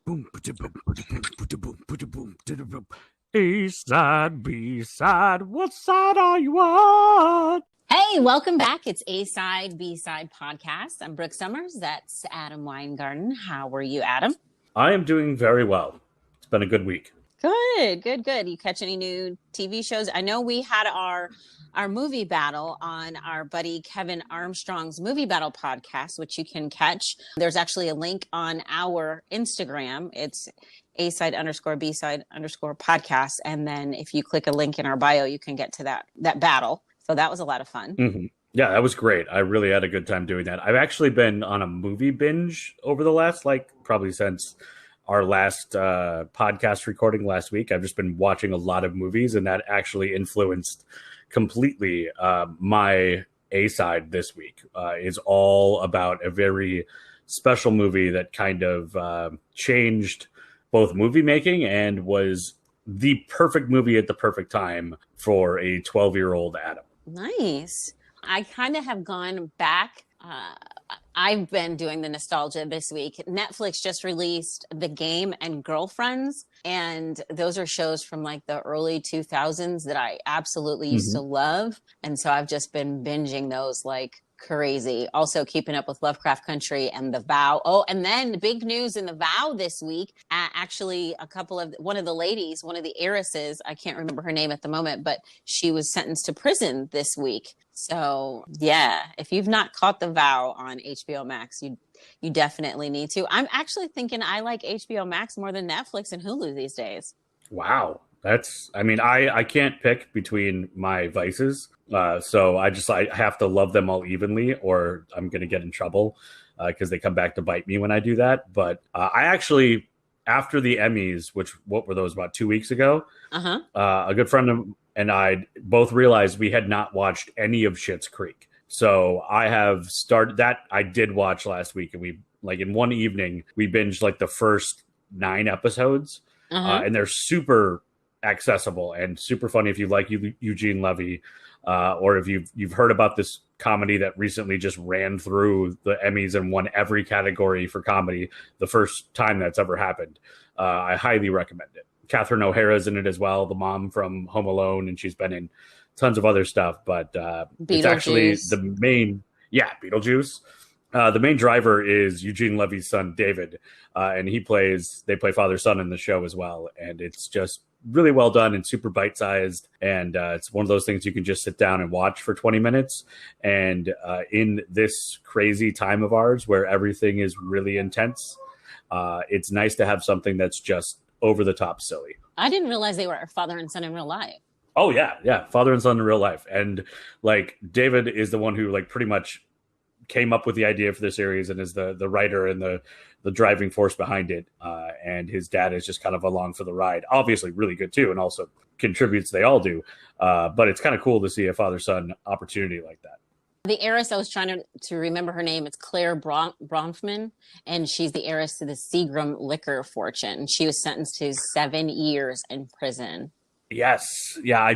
Boom, boom, boom, boom. A side, B side. What side are you on? Hey, welcome back. It's A Side, B Side podcast. I'm Brooke Summers. That's Adam Weingarten. How are you, Adam? I am doing very well. It's been a good week. Good. You catch any new TV shows? I know we had our movie battle on our buddy Kevin Armstrong's Movie Battle podcast, which you can catch. There's actually a link on our Instagram. It's A side underscore B side underscore podcast. And then if you click a link in our bio, you can get to that battle. So that was a lot of fun. Mm-hmm. Yeah, that was great. I really had a good time doing that. I've actually been on a movie binge over the last, probably since our last podcast recording last week. I've just been watching a lot of movies, and that actually influenced completely my A side this week. Is all about a very special movie that kind of changed both movie making and was the perfect movie at the perfect time for a 12-year-old Adam. Nice. I kind of have gone back. I've been doing the nostalgia this week. Netflix just released The Game and Girlfriends, and those are shows from like the early 2000s that I absolutely used to love. And so I've just been binging those like crazy. Also keeping up with Lovecraft Country and The Vow. Oh, and then the big news in The Vow this week. Actually, one of the heiresses, I can't remember her name at the moment, but she was sentenced to prison this week. So yeah, if you've not caught The Vow on HBO Max, you definitely need to. I'm actually thinking I like HBO Max more than Netflix and Hulu these days. Wow. I can't pick between my vices. So I have to love them all evenly or I'm going to get in trouble because they come back to bite me when I do that. But I actually, after the Emmys, what were those, about 2 weeks ago? A good friend and I both realized we had not watched any of Schitt's Creek. So I have started that. I did watch last week, and we, like, in one evening, we binged like the first 9 episodes. And they're super accessible and super funny if you like Eugene Levy, or if you've heard about this comedy that recently just ran through the Emmys and won every category for comedy, the first time that's ever happened. I highly recommend it. Catherine O'Hara's in it as well, the mom from Home Alone, and she's been in tons of other stuff. But it's actually Beetlejuice. The main driver is Eugene Levy's son, David, and they play father-son in the show as well. And it's just really well done and super bite-sized. And it's one of those things you can just sit down and watch for 20 minutes. And in this crazy time of ours where everything is really intense, it's nice to have something that's just over the top silly. I didn't realize they were father and son in real life. Oh, yeah. Father and son in real life. And like David is the one who like pretty much came up with the idea for the series and is the writer and the driving force behind it. And his dad is just kind of along for the ride. Obviously really good too, and also contributes. They all do. But it's kind of cool to see a father-son opportunity like that. The heiress, I was trying to remember her name. It's Claire Bronfman, and she's the heiress to the Seagram liquor fortune. She was sentenced to 7 years in prison. Yes. Yeah, I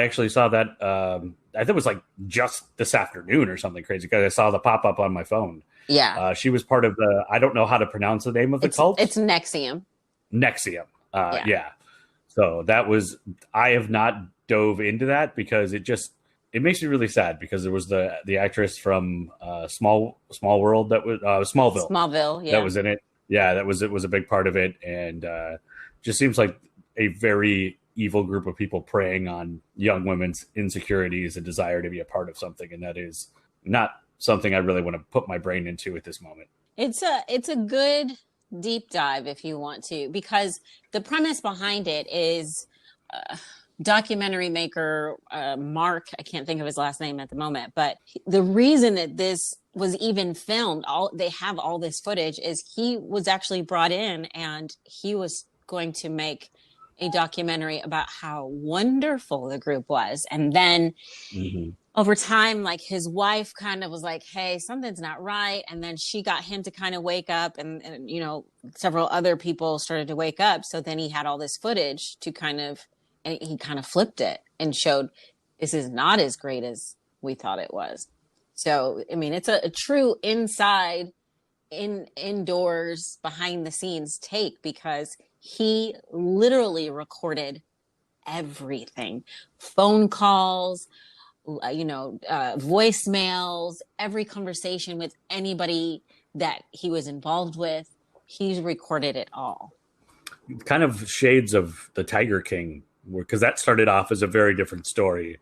actually saw that. I think it was like just this afternoon or something crazy because I saw the pop-up on my phone. Yeah. She was part of I don't know how to pronounce the name of the cult. It's NXIVM. NXIVM. Yeah. So I have not dove into that because it makes me really sad because there was the actress from Small World that was Smallville. Smallville, yeah. That was in it. Yeah, it was a big part of it, and just seems like a very evil group of people preying on young women's insecurities and desire to be a part of something, and that is not something I really want to put my brain into at this moment. It's a good deep dive if you want to, because the premise behind it is documentary maker Mark, I can't think of his last name at the moment, but the reason that this was even filmed, they have all this footage, is he was actually brought in and he was going to make a documentary about how wonderful the group was. And then over time, like his wife kind of was like, hey, something's not right. And then she got him to kind of wake up, and several other people started to wake up. So then he had all this footage and he kind of flipped it and showed this is not as great as we thought it was. So, I mean, it's a true inside indoors behind the scenes take, because he literally recorded everything, phone calls, voicemails, every conversation with anybody that he was involved with. He's recorded it all. Kind of shades of the Tiger King, because that started off as a very different story.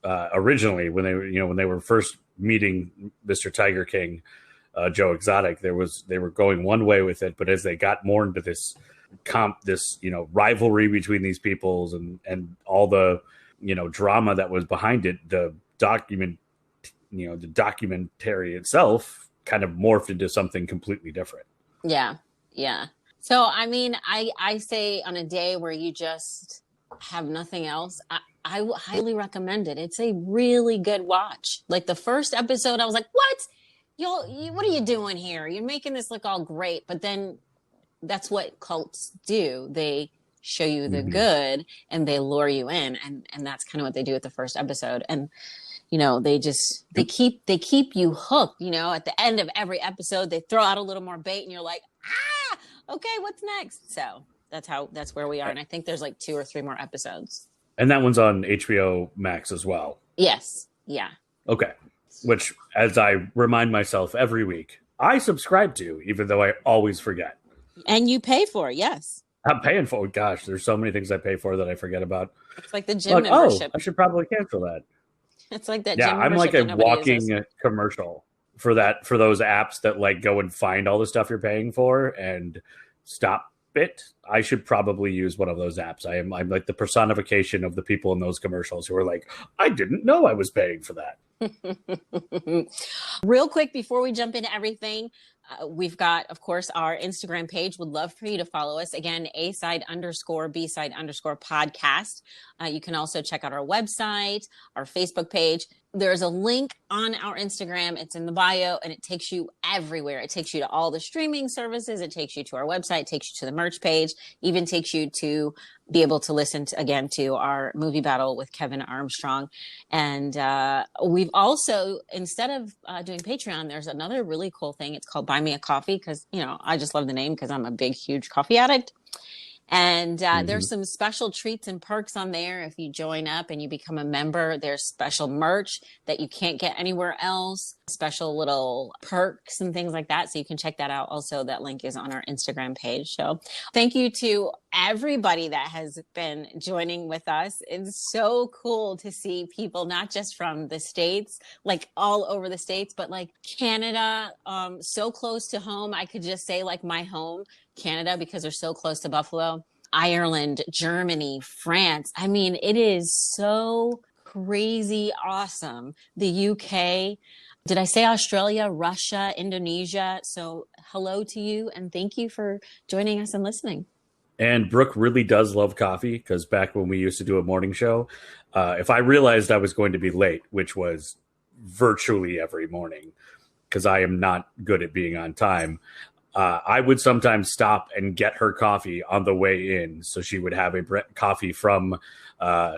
Originally, when they were first meeting Mr. Tiger King, Joe Exotic, they were going one way with it, but as they got more into this rivalry between these peoples and all the drama that was behind it, the documentary itself kind of morphed into something completely different. Yeah. So I mean, I say on a day where you just have nothing else, I highly recommend it. It's a really good watch. Like the first episode, I was like, what? What are you doing here? You're making this look all great. But then that's what cults do. They show you the good and they lure you in. And that's kind of what they do with the first episode. And, they keep you hooked. At the end of every episode, they throw out a little more bait and you're like, okay, what's next? So that's where we are. And I think there's like 2 or 3 more episodes. And that one's on HBO Max as well. Yes. Yeah. Okay. Which, as I remind myself every week, I subscribe to, even though I always forget. And you pay for it, yes. I'm paying for it. Gosh, there's so many things I pay for that I forget about. It's like the gym membership. I should probably cancel that. It's like that. Yeah, gym I'm like a walking uses. commercial for those apps that like go and find all the stuff you're paying for and stop it. I should probably use one of those apps. I'm like the personification of the people in those commercials who are like, I didn't know I was paying for that. Real quick, before we jump into everything, we've got, of course, our Instagram page. Would love for you to follow us. Again, A_B_podcast. You can also check out our website, our Facebook page. There's a link on our Instagram. It's in the bio, and it takes you everywhere. It takes you to all the streaming services. It takes you to our website. It takes you to the merch page. Even takes you to be able to listen to our movie battle with Kevin Armstrong. And we've also, instead of doing Patreon, there's another really cool thing. It's called Buy Me a Coffee, because I just love the name because I'm a big, huge coffee addict. And there's some special treats and perks on there. If you join up and you become a member, there's special merch that you can't get anywhere else, special little perks and things like that. So you can check that out. Also, that link is on our Instagram page. So thank you to everybody that has been joining with us. It's so cool to see people, not just from the States, like all over the States, but like Canada, so close to home. I could just say like my home, Canada, because they're so close to Buffalo. Ireland, Germany, France. I mean, it is so crazy awesome. The UK. Did I say Australia, Russia, Indonesia? So hello to you, and thank you for joining us and listening. And Brooke really does love coffee, because back when we used to do a morning show, if I realized I was going to be late, which was virtually every morning, because I am not good at being on time, I would sometimes stop and get her coffee on the way in. So she would have a coffee from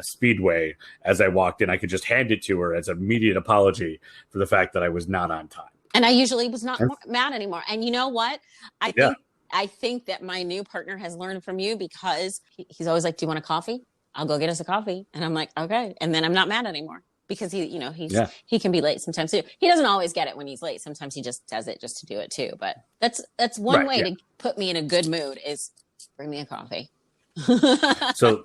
Speedway as I walked in. I could just hand it to her as an immediate apology for the fact that I was not on time. And I usually was not mad anymore. And you know what? I think that my new partner has learned from you, because he's always like, do you want a coffee? I'll go get us a coffee. And I'm like, okay. And then I'm not mad anymore. Because he can be late sometimes too. He doesn't always get it when he's late. Sometimes he just does it just to do it too. But that's one way to put me in a good mood, is bring me a coffee. So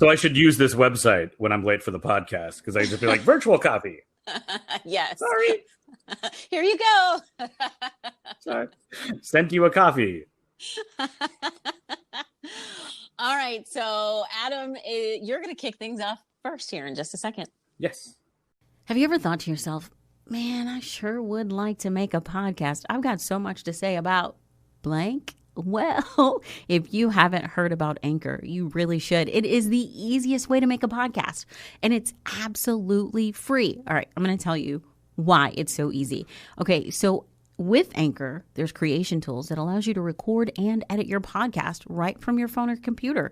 I should use this website when I'm late for the podcast, because I just be like, virtual coffee. Yes. Sorry. Here you go. Sorry. Sent you a coffee. All right. So Adam, you're going to kick things off first here in just a second. Yes. Have you ever thought to yourself, man, I sure would like to make a podcast. I've got so much to say about blank. Well, if you haven't heard about Anchor, you really should. It is the easiest way to make a podcast, and it's absolutely free. All right, I'm going to tell you why it's so easy. Okay, so with Anchor, there's creation tools that allows you to record and edit your podcast right from your phone or computer.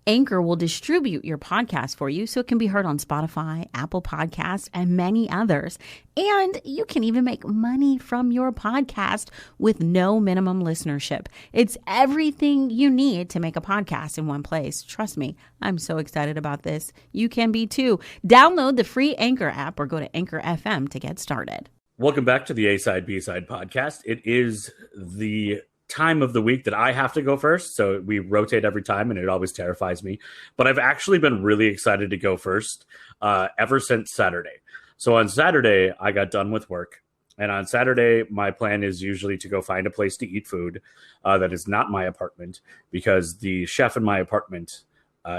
Anchor will distribute your podcast for you so it can be heard on Spotify, Apple Podcasts, and many others. And you can even make money from your podcast with no minimum listenership. It's everything you need to make a podcast in one place. Trust me, I'm so excited about this. You can be too. Download the free Anchor app or go to Anchor FM to get started. Welcome back to the A-Side, B-Side podcast. It is the time of the week that I have to go first, so we rotate every time, and it always terrifies me. But I've actually been really excited to go first ever since Saturday. So on Saturday, I got done with work, and on Saturday, my plan is usually to go find a place to eat food that is not my apartment, because the chef in my apartment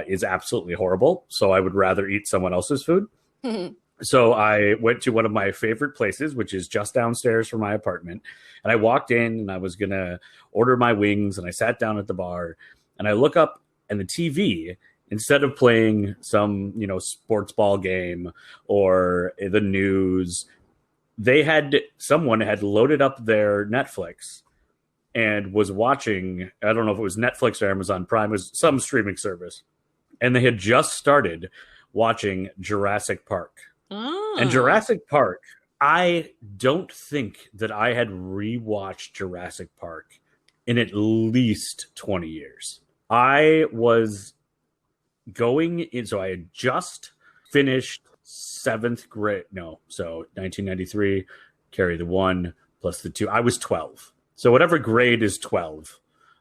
is absolutely horrible, so I would rather eat someone else's food. So I went to one of my favorite places, which is just downstairs from my apartment. And I walked in and I was going to order my wings, and I sat down at the bar and I look up, and the TV, instead of playing some, sports ball game or the news, someone had loaded up their Netflix and was watching, I don't know if it was Netflix or Amazon Prime, it was some streaming service. And they had just started watching Jurassic Park. And Jurassic Park, I don't think that I had rewatched Jurassic Park in at least 20 years. I was going in, so I had just finished 7th grade. No, so 1993, carry the 1 plus the 2. I was 12. So whatever grade is 12,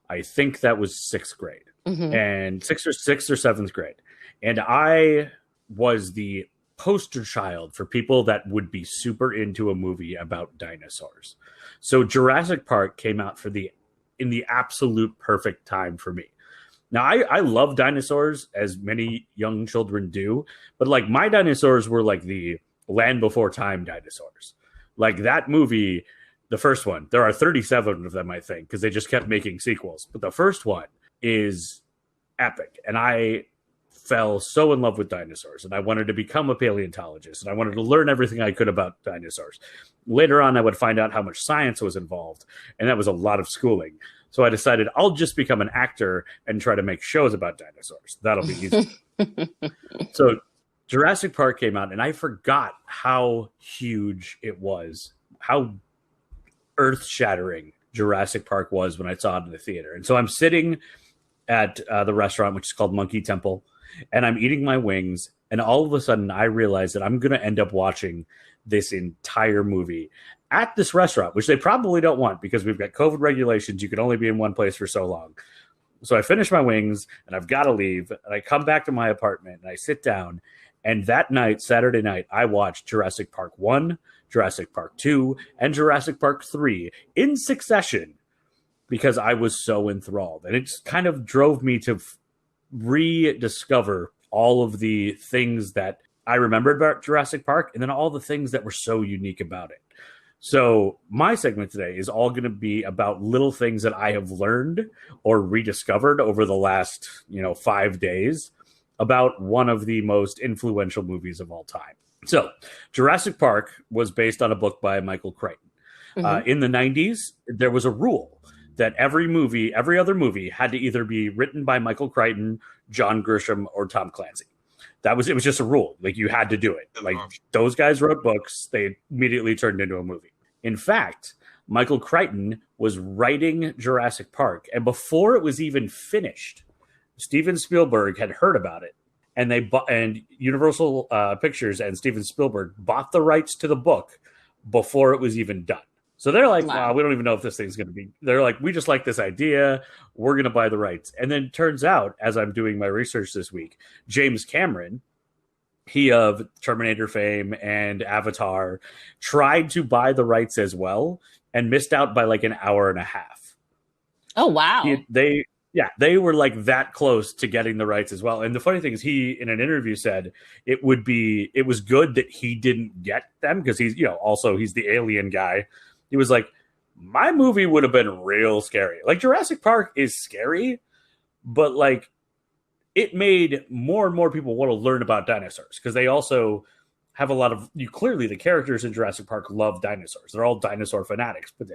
I think that was 6th grade. And 6th or 7th grade. And I was the poster child for people that would be super into a movie about dinosaurs. So Jurassic Park came out in the absolute perfect time for me. Now, I love dinosaurs, as many young children do, but like my dinosaurs were like the Land Before Time dinosaurs. Like that movie, the first one, there are 37 of them, I think, because they just kept making sequels. But the first one is epic. And I fell so in love with dinosaurs, and I wanted to become a paleontologist, and I wanted to learn everything I could about dinosaurs. Later on, I would find out how much science was involved, and that was a lot of schooling. So I decided I'll just become an actor and try to make shows about dinosaurs. That'll be easy. So Jurassic Park came out, and I forgot how huge it was, how earth-shattering Jurassic Park was when I saw it in the theater. And so I'm sitting at the restaurant, which is called Monkey Temple, and I'm eating my wings, and all of a sudden I realize that I'm going to end up watching this entire movie at this restaurant, which they probably don't want because we've got COVID regulations. You can only be in one place for so long. So I finish my wings, and I've got to leave, and I come back to my apartment, and I sit down, and that night, Saturday night, I watched Jurassic Park 1, Jurassic Park 2, and Jurassic Park 3 in succession because I was so enthralled. And it just kind of drove me to rediscover all of the things that I remembered about Jurassic Park, and then all the things that were so unique about it. So my segment today is all going to be about little things that I have learned or rediscovered over the last, 5 days about one of the most influential movies of all time. So Jurassic Park was based on a book by Michael Crichton. In the 90s, there was a rule that every other movie had to either be written by Michael Crichton, John Grisham, or Tom Clancy. It was just a rule. Like, you had to do it. Like, those guys wrote books, they immediately turned into a movie. In fact, Michael Crichton was writing Jurassic Park, and before it was even finished, Steven Spielberg had heard about it, and Universal Pictures and Steven Spielberg bought the rights to the book before it was even done. So they're like, wow, we don't even know if this thing's going to be. They're like, we just like this idea. We're going to buy the rights. And then it turns out, as I'm doing my research this week, James Cameron, he of Terminator fame and Avatar, tried to buy the rights as well and missed out by like an hour and a half. Oh, wow. They were like that close to getting the rights as well. And the funny thing is, he, in an interview, said it was good that he didn't get them because he's the alien guy. He was like, my movie would have been real scary. Like, Jurassic Park is scary, but like, it made more and more people want to learn about dinosaurs because they also have a lot of clearly the characters in Jurassic Park love dinosaurs. They're all dinosaur fanatics. But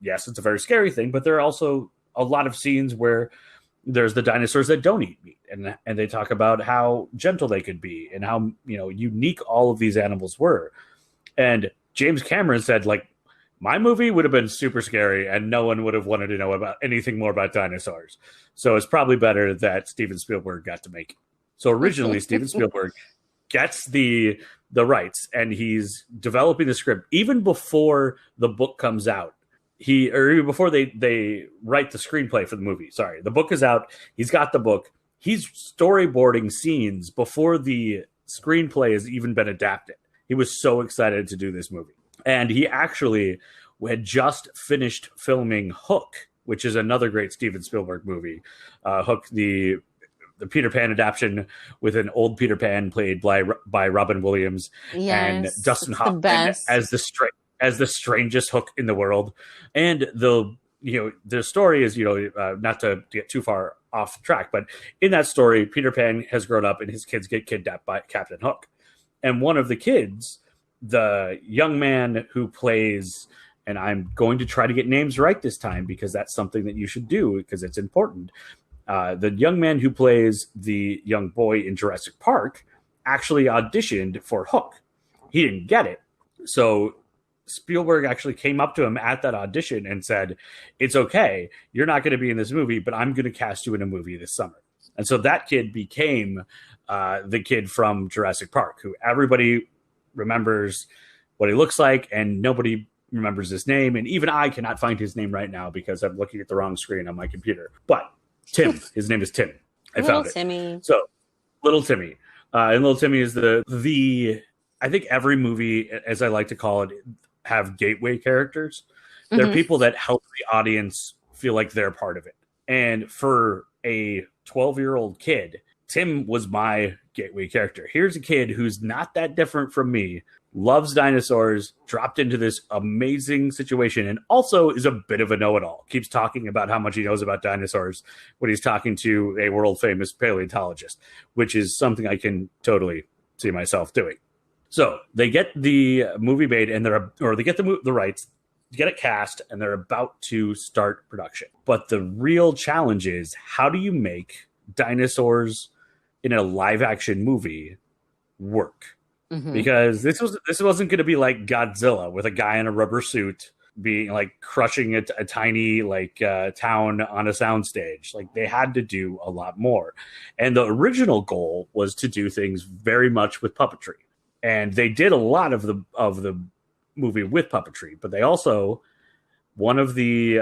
yes, it's a very scary thing, but there are also a lot of scenes where there's the dinosaurs that don't eat meat, and they talk about how gentle they could be and how unique all of these animals were. And James Cameron said, like, my movie would have been super scary and no one would have wanted to know about anything more about dinosaurs. So it's probably better that Steven Spielberg got to make it. So originally Steven Spielberg gets the rights and he's developing the script even before the book comes out. Even before they write the screenplay for the movie. Sorry, the book is out. He's got the book. He's storyboarding scenes before the screenplay has even been adapted. He was so excited to do this movie. And he actually had just finished filming Hook, which is another great Steven Spielberg movie. Hook, the Peter Pan adaptation with an old Peter Pan played by Robin Williams and Dustin Hoffman as the strangest Hook in the world. And the story is, not to get too far off track, but in that story, Peter Pan has grown up and his kids get kidnapped by Captain Hook. And one of the kids, the young man who plays, and I'm going to try to get names right this time because that's something that you should do because it's important. The young man who plays the young boy in Jurassic Park actually auditioned for Hook. He didn't get it. So Spielberg actually came up to him at that audition and said, it's okay, you're not going to be in this movie, but I'm going to cast you in a movie this summer. And so that kid became the kid from Jurassic Park, who everybody remembers what he looks like, and nobody remembers his name. And even I cannot find his name right now because I'm looking at the wrong screen on my computer. But Tim, his name is Tim. I found it. Timmy. So Little Timmy. And Little Timmy is the I think every movie, as I like to call it, have gateway characters. Mm-hmm. They're people that help the audience feel like they're part of it. And for a 12-year-old kid, Tim was my gateway character. Here's a kid who's not that different from me, loves dinosaurs, dropped into this amazing situation, and also is a bit of a know-it-all. Keeps talking about how much he knows about dinosaurs when he's talking to a world-famous paleontologist, which is something I can totally see myself doing. So they get the movie made, and they get the rights, get it cast, and they're about to start production. But the real challenge is, how do you make dinosaurs in a live action movie work? Mm-hmm. Because this wasn't going to be like Godzilla with a guy in a rubber suit being like crushing a tiny town on a soundstage. Like, they had to do a lot more. And the original goal was to do things very much with puppetry. And they did a lot of the movie with puppetry, but they also, one of the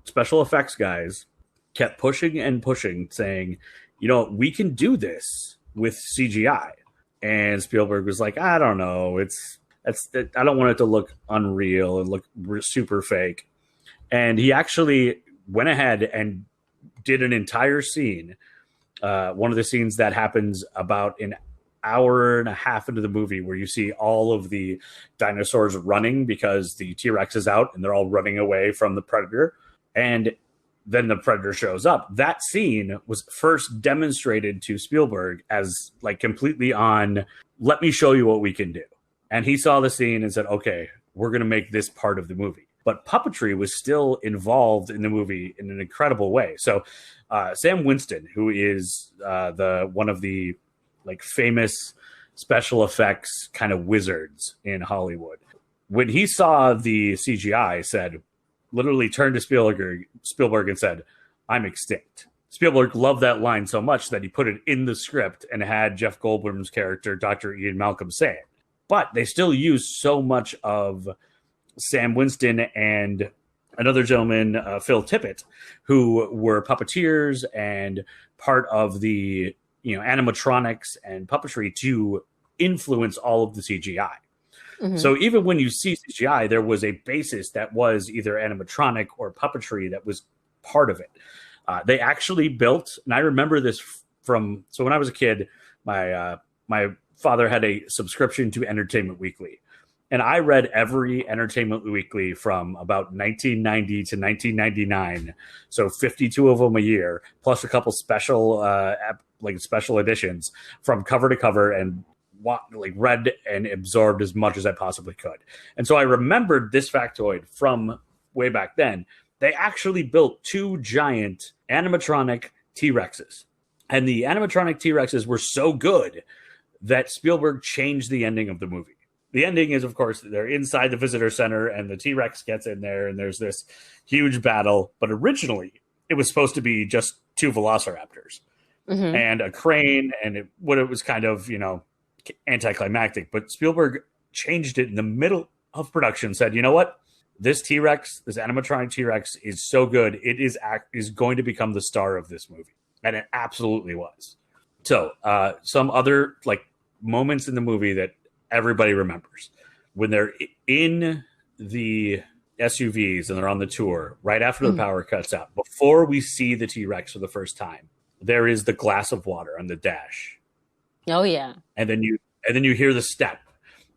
special effects guys kept pushing and pushing, saying, we can do this with CGI. And Spielberg was like, I don't know. I don't want it to look unreal and look super fake. And he actually went ahead and did an entire scene. One of the scenes that happens about an hour and a half into the movie, where you see all of the dinosaurs running because the T-Rex is out and they're all running away from the predator. And then the predator shows up. That scene was first demonstrated to Spielberg as completely on, let me show you what we can do. And he saw the scene and said, okay, we're going to make this part of the movie. But puppetry was still involved in the movie in an incredible way. So Sam Winston, who is one of the famous special effects kind of wizards in Hollywood, when he saw the CGI, literally turned to Spielberg and said, I'm extinct. Spielberg loved that line so much that he put it in the script and had Jeff Goldblum's character, Dr. Ian Malcolm, say it. But they still use so much of Sam Winston and another gentleman, Phil Tippett, who were puppeteers and part of the animatronics and puppetry to influence all of the CGI. Mm-hmm. So even when you see CGI, there was a basis that was either animatronic or puppetry that was part of it. They actually built, and I remember this so when I was a kid, my father had a subscription to Entertainment Weekly. And I read every Entertainment Weekly from about 1990 to 1999. So 52 of them a year, plus a couple special editions from cover to cover, and read and absorbed as much as I possibly could. And so I remembered this factoid from way back then. they actually built 2 giant animatronic T-Rexes. And the animatronic T-Rexes were so good that Spielberg changed the ending of the movie. The ending is, of course, they're inside the visitor center and the T-Rex gets in there and there's this huge battle. But originally, it was supposed to be just 2 velociraptors and a crane. And it was kind of, anticlimactic. But Spielberg changed it in the middle of production, said, you know what? This T-Rex, this animatronic T-Rex is so good. It is going to become the star of this movie. And it absolutely was. So some other moments in the movie that everybody remembers. When they're in the SUVs and they're on the tour, right after the power cuts out, before we see the T-Rex for the first time, there is the glass of water on the dash. Oh, yeah. And then you hear the step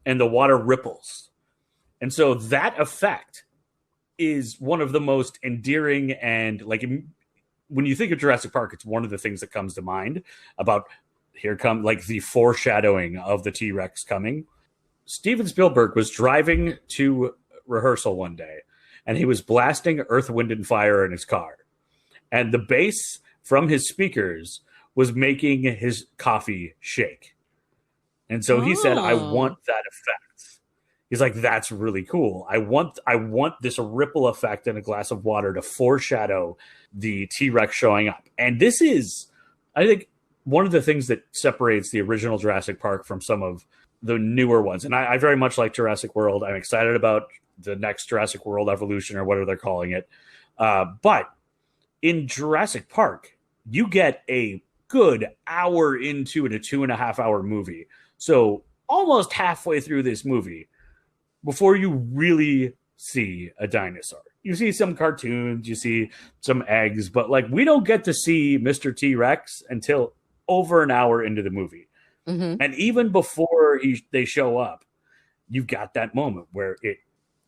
and the water ripples. And so that effect is one of the most endearing and when you think of Jurassic Park, it's one of the things that comes to mind about here come the foreshadowing of the T-Rex coming. Steven Spielberg was driving to rehearsal one day and he was blasting Earth, Wind and Fire in his car. And the bass from his speakers was making his coffee shake. And so he said, I want that effect. He's like, that's really cool. I want this ripple effect in a glass of water to foreshadow the T-Rex showing up. And this is, I think, one of the things that separates the original Jurassic Park from some of the newer ones. And I very much like Jurassic World. I'm excited about the next Jurassic World Evolution or whatever they're calling it. But in Jurassic Park, you get a good hour into a 2.5 hour movie. So almost halfway through this movie, before you really see a dinosaur. You see some cartoons, you see some eggs, but we don't get to see Mr. T-Rex until over an hour into the movie. And even before they show up, you've got that moment where it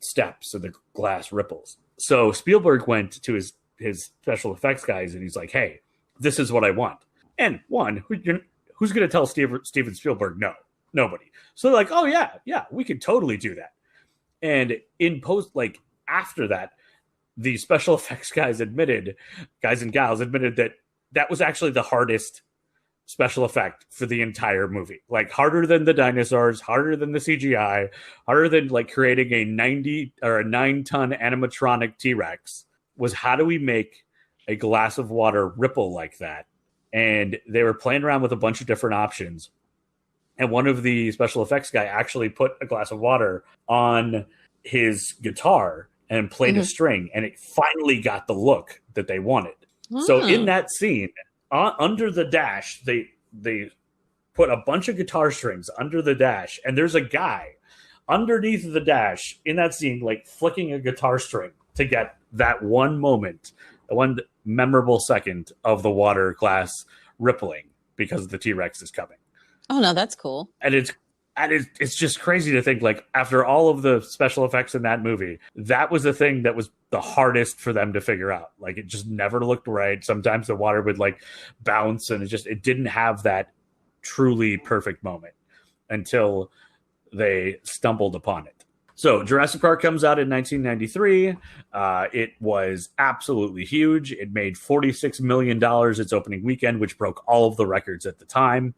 steps and the glass ripples. So Spielberg went to his special effects guys and he's like, hey, this is what I want. And one, who's going to tell Steven Spielberg no? Nobody. So they're like, oh yeah, we could totally do that. And in post, after that, the special effects guys and gals admitted that that was actually the hardest special effect for the entire movie. Harder than the dinosaurs, harder than the CGI, harder than creating a 9-ton animatronic T-Rex was how do we make a glass of water ripple like that? And they were playing around with a bunch of different options. And one of the special effects guy actually put a glass of water on his guitar and played a string, and it finally got the look that they wanted. So in that scene, under the dash, they put a bunch of guitar strings under the dash, and there's a guy underneath the dash in that scene, flicking a guitar string to get that one moment, the one memorable second of the water glass rippling because the T-Rex is coming. Oh no, that's cool. And it's just crazy to think after all of the special effects in that movie, that was the thing that was the hardest for them to figure out. It just never looked right. Sometimes the water would bounce and it didn't have that truly perfect moment until they stumbled upon it. So Jurassic Park comes out in 1993. It was absolutely huge. It made $46 million its opening weekend, which broke all of the records at the time.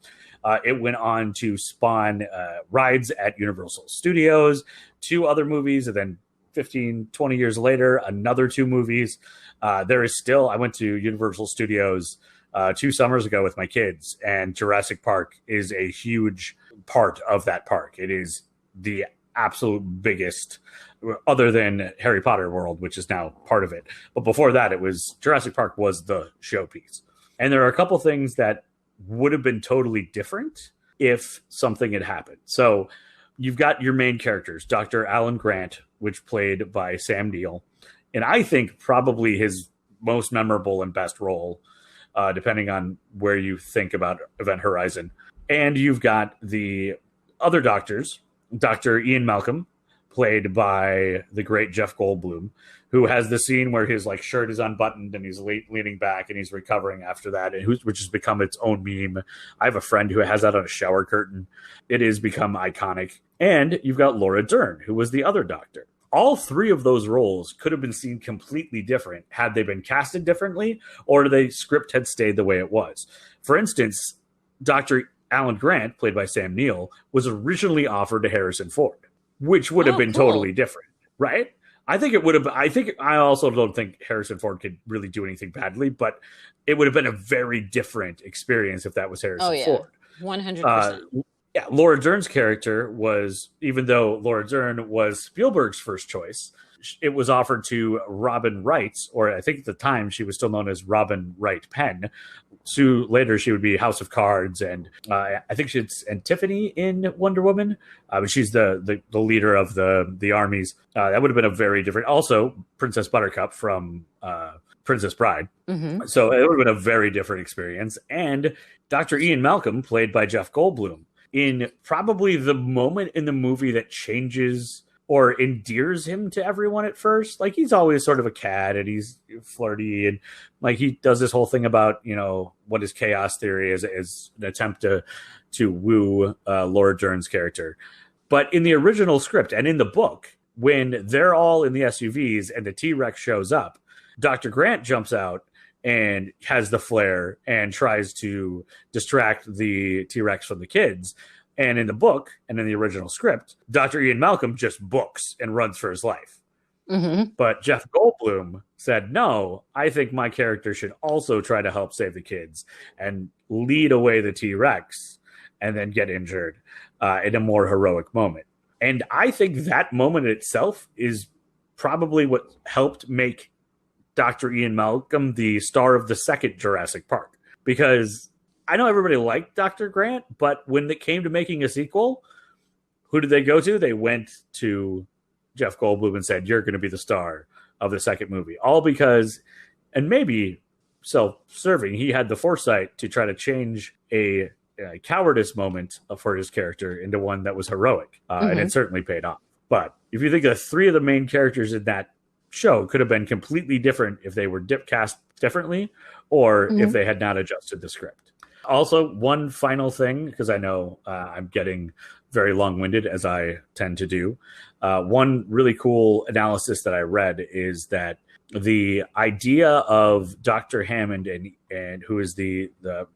It went on to spawn rides at Universal Studios, 2 other movies, and then 15, 20 years later, another 2 movies. There is still, I went to Universal Studios 2 summers ago with my kids, and Jurassic Park is a huge part of that park. It is the absolute biggest, other than Harry Potter World, which is now part of it. But before that, Jurassic Park was the showpiece. And there are a couple things that would have been totally different if something had happened. So you've got your main characters, Dr. Alan Grant, which played by Sam Neill. And I think probably his most memorable and best role, depending on where you think about Event Horizon. And you've got the other doctors, Dr. Ian Malcolm, played by the great Jeff Goldblum, who has the scene where his shirt is unbuttoned and he's leaning back and he's recovering after that, and which has become its own meme. I have a friend who has that on a shower curtain. It has become iconic. And you've got Laura Dern, who was the other doctor. all three of those roles could have been seen completely different had they been casted differently, or the script had stayed the way it was. For instance, Dr. Alan Grant, played by Sam Neill, was originally offered to Harrison Ford, which would have been totally different, right? I think it would have. I also don't think Harrison Ford could really do anything badly, but it would have been a very different experience if that was Harrison Ford. 100%. Yeah, Laura Dern's character was, even though Laura Dern was Spielberg's first choice, it was offered to Robin Wright, or I think at the time she was still known as Robin Wright Penn. So later she would be House of Cards, and I think she's Tiffany in Wonder Woman. But she's the leader of the armies. That would have been a very different. Also, Princess Buttercup from Princess Bride. Mm-hmm. So it would have been a very different experience. And Dr. Ian Malcolm, played by Jeff Goldblum, in probably the moment in the movie that changes or endears him to everyone at first. Like, he's always sort of a cad, and he's flirty, and like he does this whole thing about, you know, what is chaos theory as an attempt to woo Laura Dern's character. But in the original script and in the book, when they're all in the SUVs and the T-Rex shows up, Dr. Grant jumps out and has the flare and tries to distract the T-Rex from the kids. And in the book and in the original script, Dr. Ian Malcolm just books and runs for his life. Mm-hmm. But Jeff Goldblum said, no, I think my character should also try to help save the kids and lead away the T-Rex and then get injured in a more heroic moment. And I think that moment itself is probably what helped make Dr. Ian Malcolm the star of the second Jurassic Park. Because I know everybody liked Dr. Grant, but when it came to making a sequel, who did they go to? They went to Jeff Goldblum and said, you're going to be the star of the second movie. All because, and maybe self-serving, he had the foresight to try to change a cowardice moment for his character into one that was heroic. And it certainly paid off. But if you think of three of the main characters in that show could have been completely different if they were cast differently, or if they had not adjusted the script. Also, one final thing, because I know I'm getting very long-winded, as I tend to do. One really cool analysis that I read is that the idea of Dr. Hammond and who is the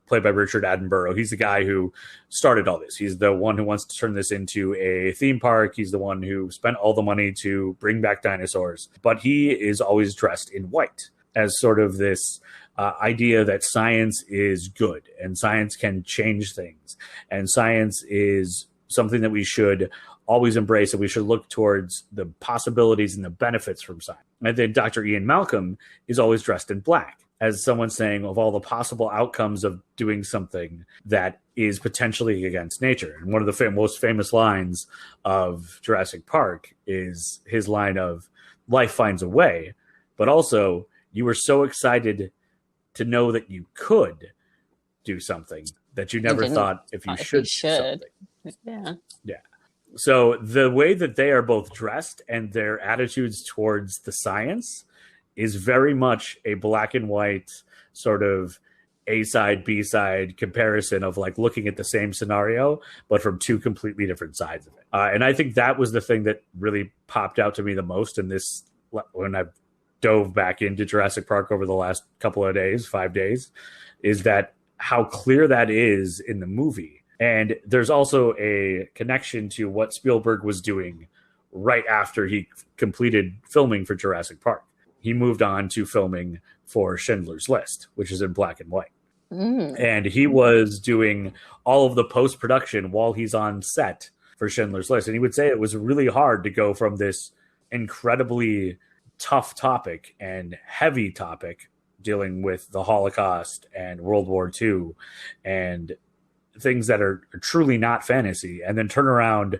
played by Richard Attenborough, he's the guy who started all this. He's the one who wants to turn this into a theme park. He's the one who spent all the money to bring back dinosaurs. But he is always dressed in white as sort of this idea that science is good and science can change things. And science is something that we should always embrace, and we should look towards the possibilities and the benefits from science. And then Dr. Ian Malcolm is always dressed in black, as someone saying of all the possible outcomes of doing something that is potentially against nature. And one of the most famous lines of Jurassic Park is his line of, life finds a way, but also you were so excited to know that you could do something that you never thought if you should do something. Yeah. So the way that they are both dressed and their attitudes towards the science is very much a black and white sort of A side, B side comparison of like looking at the same scenario, but from two completely different sides of it. And I think that was the thing that really popped out to me the most in this, when I dove back into Jurassic Park over the last couple of days, 5 days, is that how clear that is in the movie. And there's also a connection to what Spielberg was doing right after he completed filming for Jurassic Park. He moved on to filming for Schindler's List, which is in black and white. And he was doing all of the post-production while he's on set for Schindler's List. And he would say it was really hard to go from this incredibly tough topic and heavy topic dealing with the Holocaust and World War II and things that are truly not fantasy, and then turn around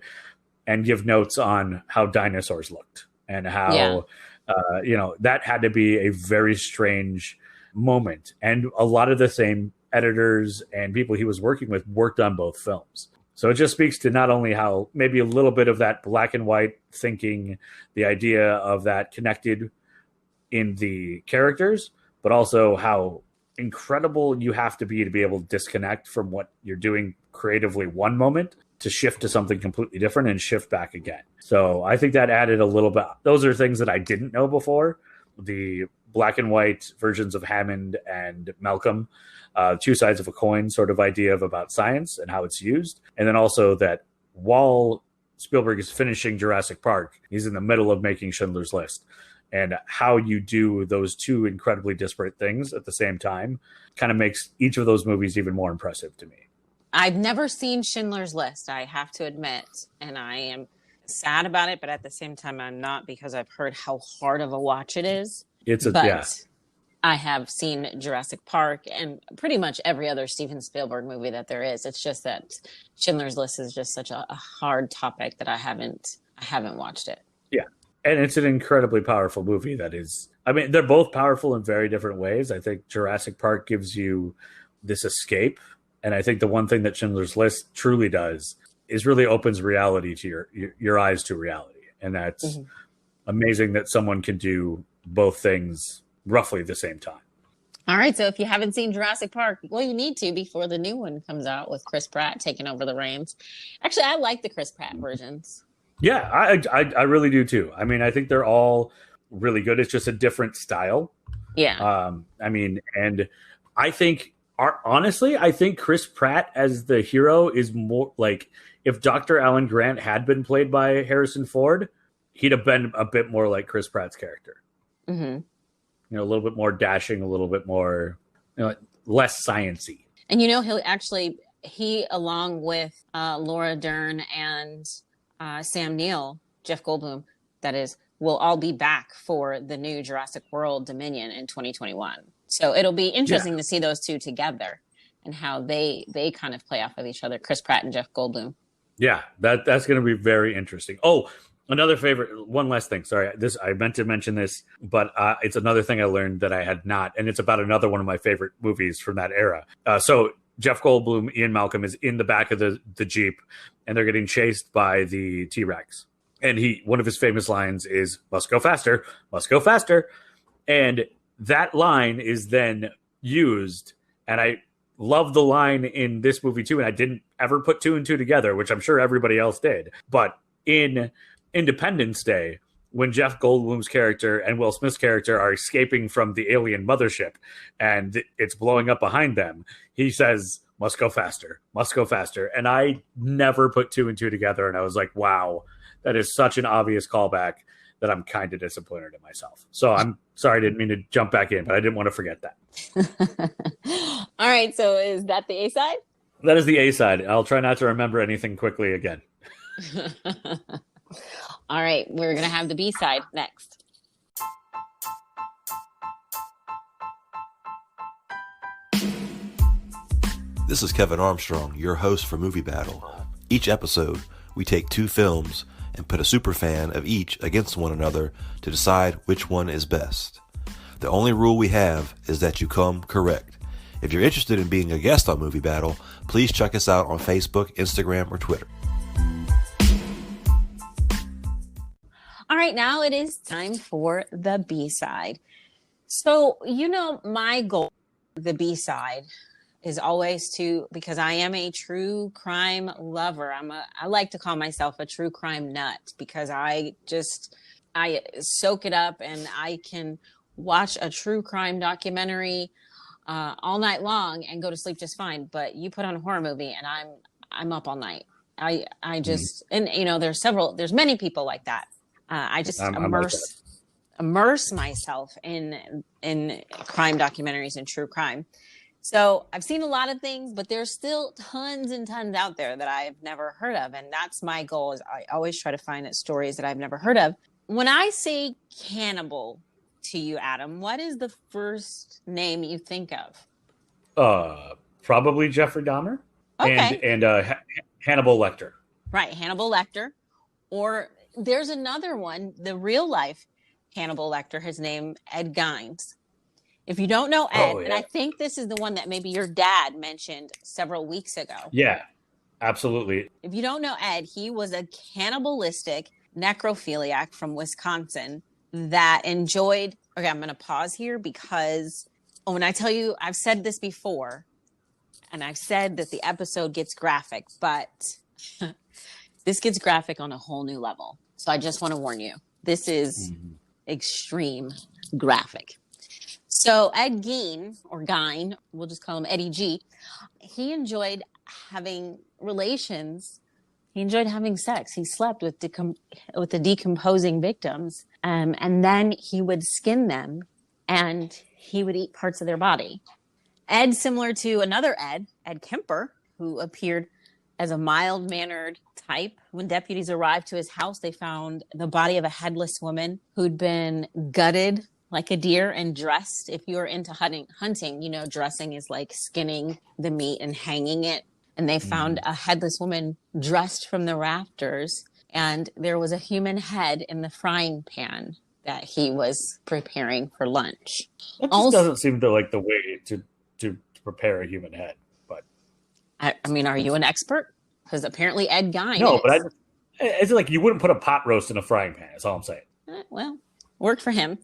and give notes on how dinosaurs looked and how, that had to be a very strange moment. And a lot of the same editors and people he was working with worked on both films. So it just speaks to not only how maybe a little bit of that black and white thinking, the idea of that connected in the characters, but also how incredible you have to be able to disconnect from what you're doing creatively one moment to shift to something completely different and shift back again. So I think that added a little bit. Those are things that I didn't know before. The black and white versions of Hammond and Malcolm, two sides of a coin sort of idea of about science and how it's used. And then also that while Spielberg is finishing Jurassic Park, he's in the middle of making Schindler's List. And how you do those two incredibly disparate things at the same time kind of makes each of those movies even more impressive to me. I've never seen Schindler's List, I have to admit, and I am sad about it, but at the same time, I'm not, because I've heard how hard of a watch it is. I have seen Jurassic Park and pretty much every other Steven Spielberg movie that there is. It's just that Schindler's List is just such a hard topic that I haven't watched it. Yeah. And it's an incredibly powerful movie that is, I mean, they're both powerful in very different ways. I think Jurassic Park gives you this escape. And I think the one thing that Schindler's List truly does is really opens reality to your eyes to reality. And that's amazing that someone can do both things roughly at the same time. All right. So if you haven't seen Jurassic Park, well, you need to before the new one comes out with Chris Pratt taking over the reins. Actually, I like the Chris Pratt versions. Yeah, I really do too. I mean, I think they're all really good. It's just a different style. Yeah. I mean, and I think, honestly, I think Chris Pratt as the hero is more like, if Dr. Alan Grant had been played by Harrison Ford, he'd have been a bit more like Chris Pratt's character. Mm-hmm. You know, a little bit more dashing, a little bit more, less sciencey. And he along with Laura Dern and Sam Neill, Jeff Goldblum, that is, will all be back for the new Jurassic World Dominion in 2021. So it'll be interesting to see those two together and how they kind of play off of each other, Chris Pratt and Jeff Goldblum. Yeah, that's going to be very interesting. Oh, another favorite, one last thing. Sorry, I meant to mention this, but it's another thing I learned that I had not, and it's about another one of my favorite movies from that era. So Jeff Goldblum, Ian Malcolm, is in the back of the Jeep, and they're getting chased by the T-Rex. And one of his famous lines is, "Must go faster, must go faster." And that line is then used, and I love the line in this movie too, and I didn't ever put two and two together, which I'm sure everybody else did. But in Independence Day, when Jeff Goldblum's character and Will Smith's character are escaping from the alien mothership and it's blowing up behind them, he says, "Must go faster, must go faster." And I never put two and two together, and I was like, wow, that is such an obvious callback that I'm kind of disappointed in myself. So I'm sorry, I didn't mean to jump back in, but I didn't want to forget that. All right, so is that the A-side? That is the A-side. I'll try not to remember anything quickly again. All right, we're going to have the B-side next. This is Kevin Armstrong, your host for Movie Battle. Each episode, we take two films and put a superfan of each against one another to decide which one is best. The only rule we have is that you come correct. If you're interested in being a guest on Movie Battle, please check us out on Facebook, Instagram, or Twitter. All right, now it is time for the B-side. So, my goal, the B-side, is always because I am a true crime lover. I like to call myself a true crime nut, because I soak it up, and I can watch a true crime documentary all night long and go to sleep just fine. But you put on a horror movie and I'm up all night. I just, and there's many people like that. I just immerse myself in crime documentaries and true crime. So I've seen a lot of things, but there's still tons and tons out there that I've never heard of. And that's my goal, is I always try to find stories that I've never heard of. When I say cannibal to you, Adam, what is the first name you think of? Probably Jeffrey Dahmer. Okay. And Hannibal Lecter. Right, Hannibal Lecter. Or there's another one, the real life Hannibal Lecter, his name, Ed Gein. If you don't know Ed, and I think this is the one that maybe your dad mentioned several weeks ago. Yeah, absolutely. If you don't know Ed, he was a cannibalistic necrophiliac from Wisconsin that enjoyed, okay, I'm going to pause here, because when I tell you, I've said this before, and I've said that the episode gets graphic, but This gets graphic on a whole new level. So I just want to warn you. This is extreme graphic. So Ed Gein, or Gein, we'll just call him Eddie G, he enjoyed having relations. He enjoyed having sex. He slept with the decomposing victims, and then he would skin them, and he would eat parts of their body. Ed, similar to another Ed Kemper, who appeared as a mild-mannered type. When deputies arrived to his house, they found the body of a headless woman who'd been gutted like a deer and dressed. If you're into hunting, you know, dressing is like skinning the meat and hanging it. And they found a headless woman dressed from the rafters, and there was a human head in the frying pan that he was preparing for lunch. That just doesn't seem to like the way to prepare a human head. But I mean, are you an expert? Because apparently Ed Gein no, is. but it's like you wouldn't put a pot roast in a frying pan. That's all I'm saying. Well, worked for him.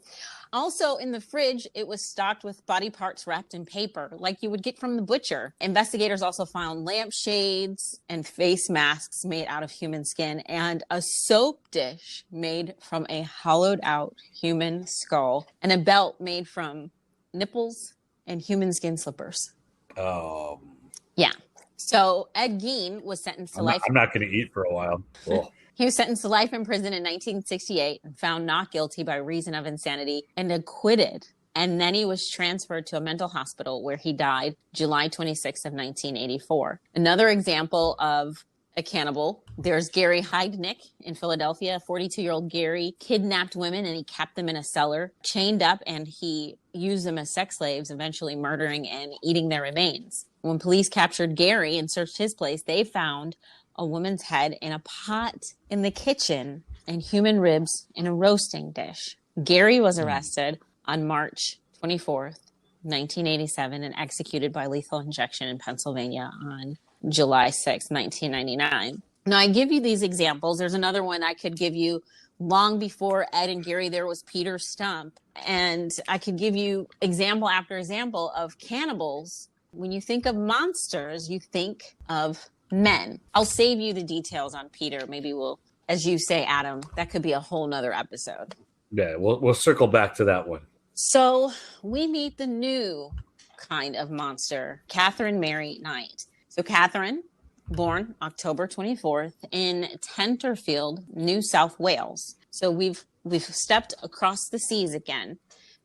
Also, in the fridge, it was stocked with body parts wrapped in paper, like you would get from the butcher. Investigators also found lampshades and face masks made out of human skin, and a soap dish made from a hollowed-out human skull, and a belt made from nipples and human skin slippers. Yeah. So Ed Gein was sentenced to life. I'm not going to eat for a while. Cool. He was sentenced to life in prison in 1968 and found not guilty by reason of insanity and acquitted. And then he was transferred to a mental hospital where he died July 26th of 1984. Another example of a cannibal, there's Gary Heidnick in Philadelphia. 42-year-old Gary kidnapped women and he kept them in a cellar, chained up, and he used them as sex slaves, eventually murdering and eating their remains. When police captured Gary and searched his place, they found a woman's head in a pot in the kitchen and human ribs in a roasting dish. Gary was arrested on March 24th, 1987, and executed by lethal injection in Pennsylvania on July 6th, 1999. Now, I give you these examples. There's another one I could give you. Long before Ed and Gary, there was Peter Stump. And I could give you example after example of cannibals. When you think of monsters, you think of men. I'll save you the details on Peter. Maybe we'll, as you say, Adam, that could be a whole nother episode. Yeah, we'll circle back to that one. So we meet the new kind of monster, Katherine Mary Knight. So Katherine, born October 24th in Tenterfield, New South Wales. So we've stepped across the seas again.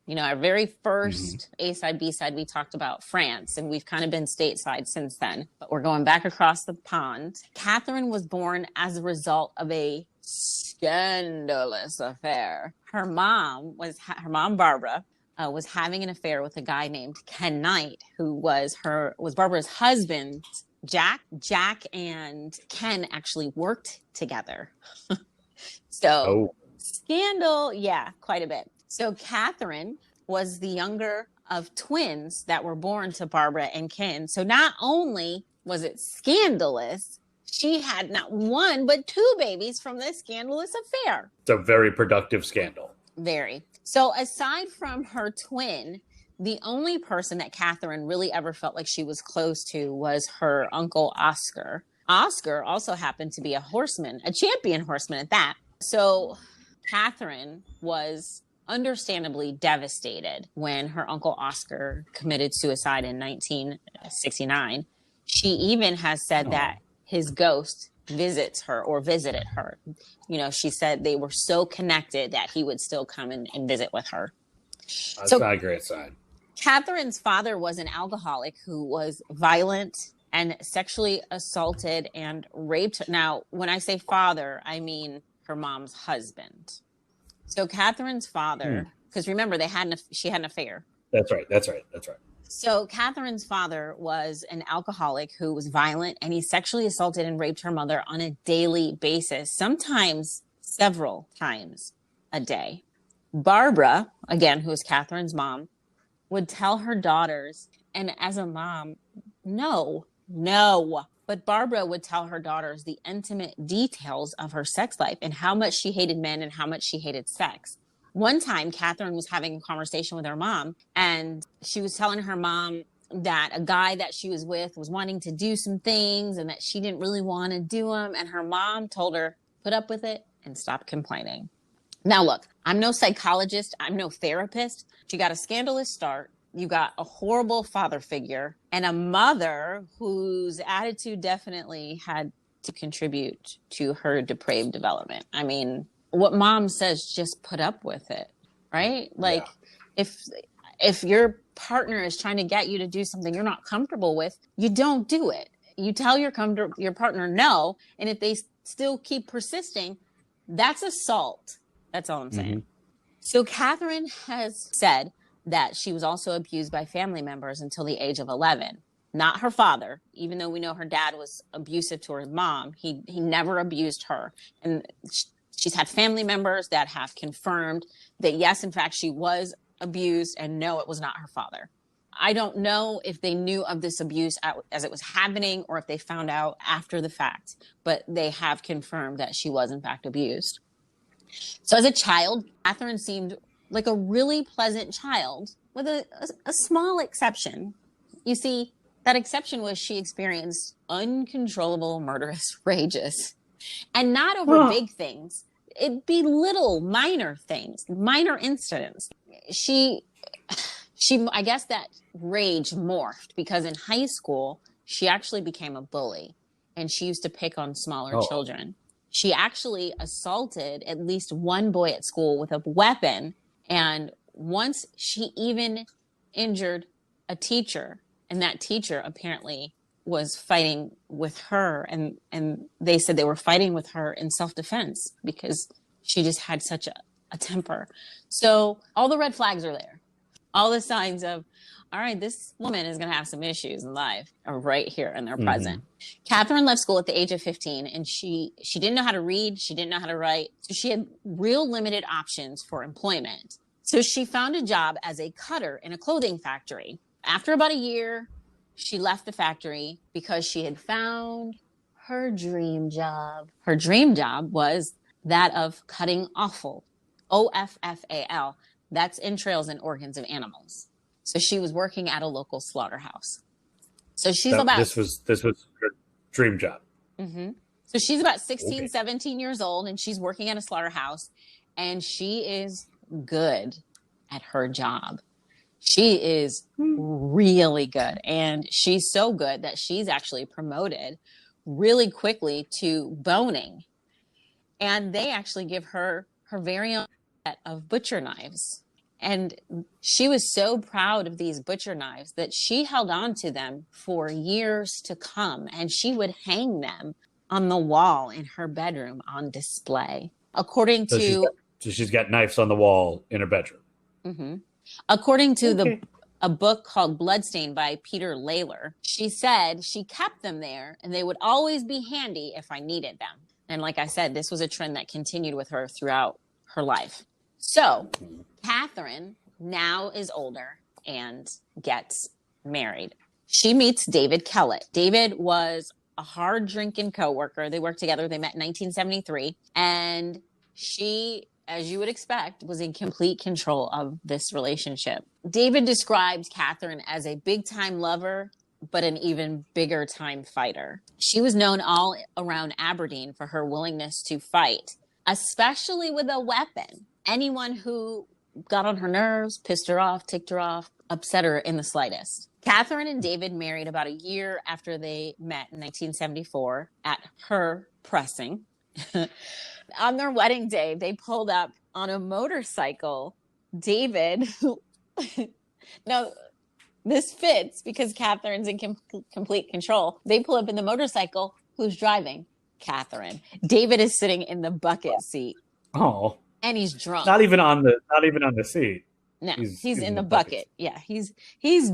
You know, our very first A-side, B-side, we talked about France, and we've kind of been stateside since then. But we're going back across the pond. Katherine was born as a result of a scandalous affair. Her mom, Barbara, was having an affair with a guy named Ken Knight, who was Barbara's husband, Jack. Jack and Ken actually worked together. Scandal, yeah, quite a bit. So Katherine was the younger of twins that were born to Barbara and Ken. So not only was it scandalous, she had not one, but two babies from this scandalous affair. It's a very productive scandal. Very. So aside from her twin, the only person that Katherine really ever felt like she was close to was her uncle Oscar. Oscar also happened to be a horseman, a champion horseman at that. So Katherine was understandably devastated when her uncle Oscar committed suicide in 1969. She even has said that his ghost visited her. You know, she said they were so connected that he would still come and visit with her. That's not a great sign. Katherine's father was an alcoholic who was violent and sexually assaulted and raped her. Now, when I say father, I mean her mom's husband. So Katherine's father, because remember, she had an affair. That's right. So Katherine's father was an alcoholic who was violent, and he sexually assaulted and raped her mother on a daily basis, sometimes several times a day. Barbara, again, who was Katherine's mom, would tell her daughters, and as a mom, no. But Barbara would tell her daughters the intimate details of her sex life and how much she hated men and how much she hated sex. One time, Katherine was having a conversation with her mom, and she was telling her mom that a guy that she was with was wanting to do some things and that she didn't really want to do them. And her mom told her, put up with it and stop complaining. Now, look, I'm no psychologist. I'm no therapist. She got a scandalous start. You got a horrible father figure and a mother whose attitude definitely had to contribute to her depraved development. I mean, what mom says, just put up with it, right? Like, if your partner is trying to get you to do something you're not comfortable with, you don't do it. You tell your partner no, and if they still keep persisting, that's assault. That's all I'm saying. So Katherine has said that she was also abused by family members until the age of 11. Not her father, even though we know her dad was abusive to her mom. He never abused her. And she's had family members that have confirmed that, yes, in fact, she was abused, and no, it was not her father. I don't know if they knew of this abuse as it was happening or if they found out after the fact, but they have confirmed that she was, in fact, abused. So as a child, Katherine seemed like a really pleasant child with a small exception. You see, that exception was she experienced uncontrollable murderous rages, and not over big things. It'd be little minor things, minor incidents. She, I guess that rage morphed because in high school, she actually became a bully and she used to pick on smaller children. She actually assaulted at least one boy at school with a weapon. And once she even injured a teacher, and that teacher apparently was fighting with her. And they said they were fighting with her in self-defense because she just had such a temper. So all the red flags are there. All the signs of, all right, this woman is going to have some issues in life are right here and they're present. Katherine left school at the age of 15 and she didn't know how to read. She didn't know how to write. So she had real limited options for employment. So she found a job as a cutter in a clothing factory. After about a year, she left the factory because she had found her dream job. Her dream job was that of cutting offal, OFFAL. That's entrails and organs of animals. So she was working at a local slaughterhouse. So she's this was her dream job. So she's about 16, 17 years old, and she's working at a slaughterhouse, and she is good at her job. She is really good, and she's so good that she's actually promoted really quickly to boning. And they actually give her her very own set of butcher knives. And she was so proud of these butcher knives that she held on to them for years to come. And she would hang them on the wall in her bedroom on display. According to... she's got knives on the wall in her bedroom. According to a book called Bloodstain by Peter Layler, she said she kept them there and they would always be handy if I needed them. And like I said, this was a trend that continued with her throughout her life. So Katherine now is older and gets married. She meets David Kellett. David was a hard drinking coworker. They worked together. They met in 1973. And she, as you would expect, was in complete control of this relationship. David describes Katherine as a big time lover, but an even bigger time fighter. She was known all around Aberdeen for her willingness to fight, especially with a weapon. Anyone who got on her nerves, pissed her off, ticked her off, upset her in the slightest. Katherine and David married about a year after they met in 1974 at her pressing. On their wedding day, they pulled up on a motorcycle. David, now this fits because Katherine's in complete control. They pull up in the motorcycle. Who's driving? Katherine. David is sitting in the bucket seat. Oh. And he's drunk. Not even on the seat. No, he's in the bucket. Yeah, he's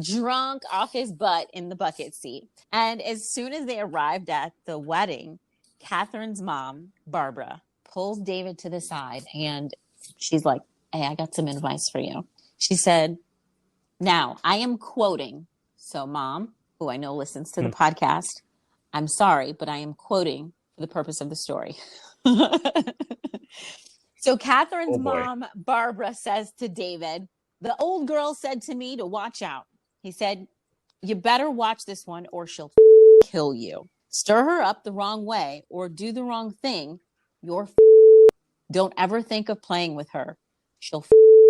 drunk off his butt in the bucket seat. And as soon as they arrived at the wedding, Katherine's mom, Barbara, pulls David to the side and she's like, "Hey, I got some advice for you." She said, "Now, I am quoting. So Mom, who I know listens to the podcast, I'm sorry, but I am quoting for the purpose of the story." So Katherine's mom, Barbara, says to David, "The old girl said to me to watch out." He said, You better watch this one or she'll kill you. Stir her up the wrong way or do the wrong thing. Don't ever think of playing with her. She'll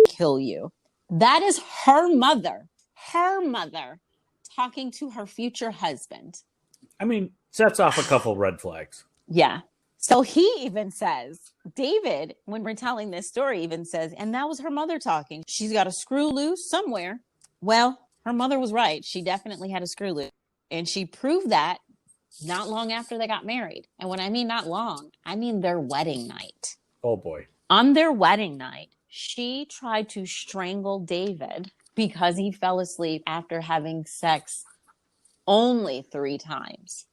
kill you. That is her mother talking to her future husband. I mean, sets off a couple red flags. Yeah. So he even says, David, when we're telling this story, even says, and that was her mother talking. She's got a screw loose somewhere. Well, her mother was right. She definitely had a screw loose. And she proved that not long after they got married. And when I mean not long, I mean their wedding night. Oh, boy. On their wedding night, she tried to strangle David because he fell asleep after having sex only 3 times.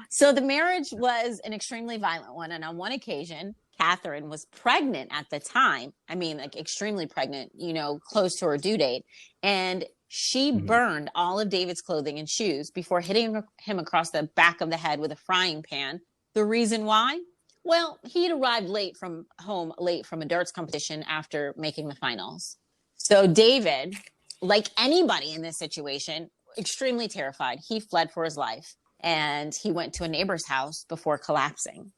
So the marriage was an extremely violent one. And on one occasion, Katherine was pregnant at the time. I mean, like extremely pregnant, close to her due date. And she burned all of David's clothing and shoes before hitting him across the back of the head with a frying pan. The reason why? Well, he'd arrived late from a darts competition after making the finals. So David, like anybody in this situation, extremely terrified. He fled for his life and he went to a neighbor's house before collapsing.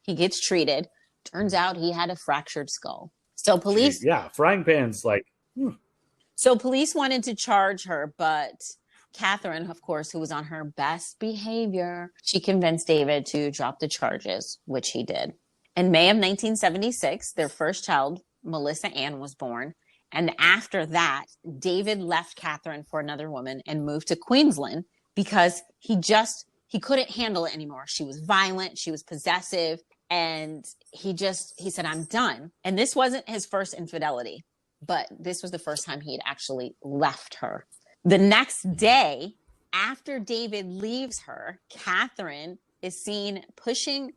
He gets treated. Turns out he had a fractured skull. So police... Yeah, frying pan's like... So police wanted to charge her, but Katherine, of course, who was on her best behavior, she convinced David to drop the charges, which he did. In May of 1976, their first child, Melissa Ann, was born. And after that, David left Katherine for another woman and moved to Queensland because he couldn't handle it anymore. She was violent. She was possessive. And he said, I'm done. And this wasn't his first infidelity, but this was the first time he had actually left her. The next day, after David leaves her, Katherine is seen pushing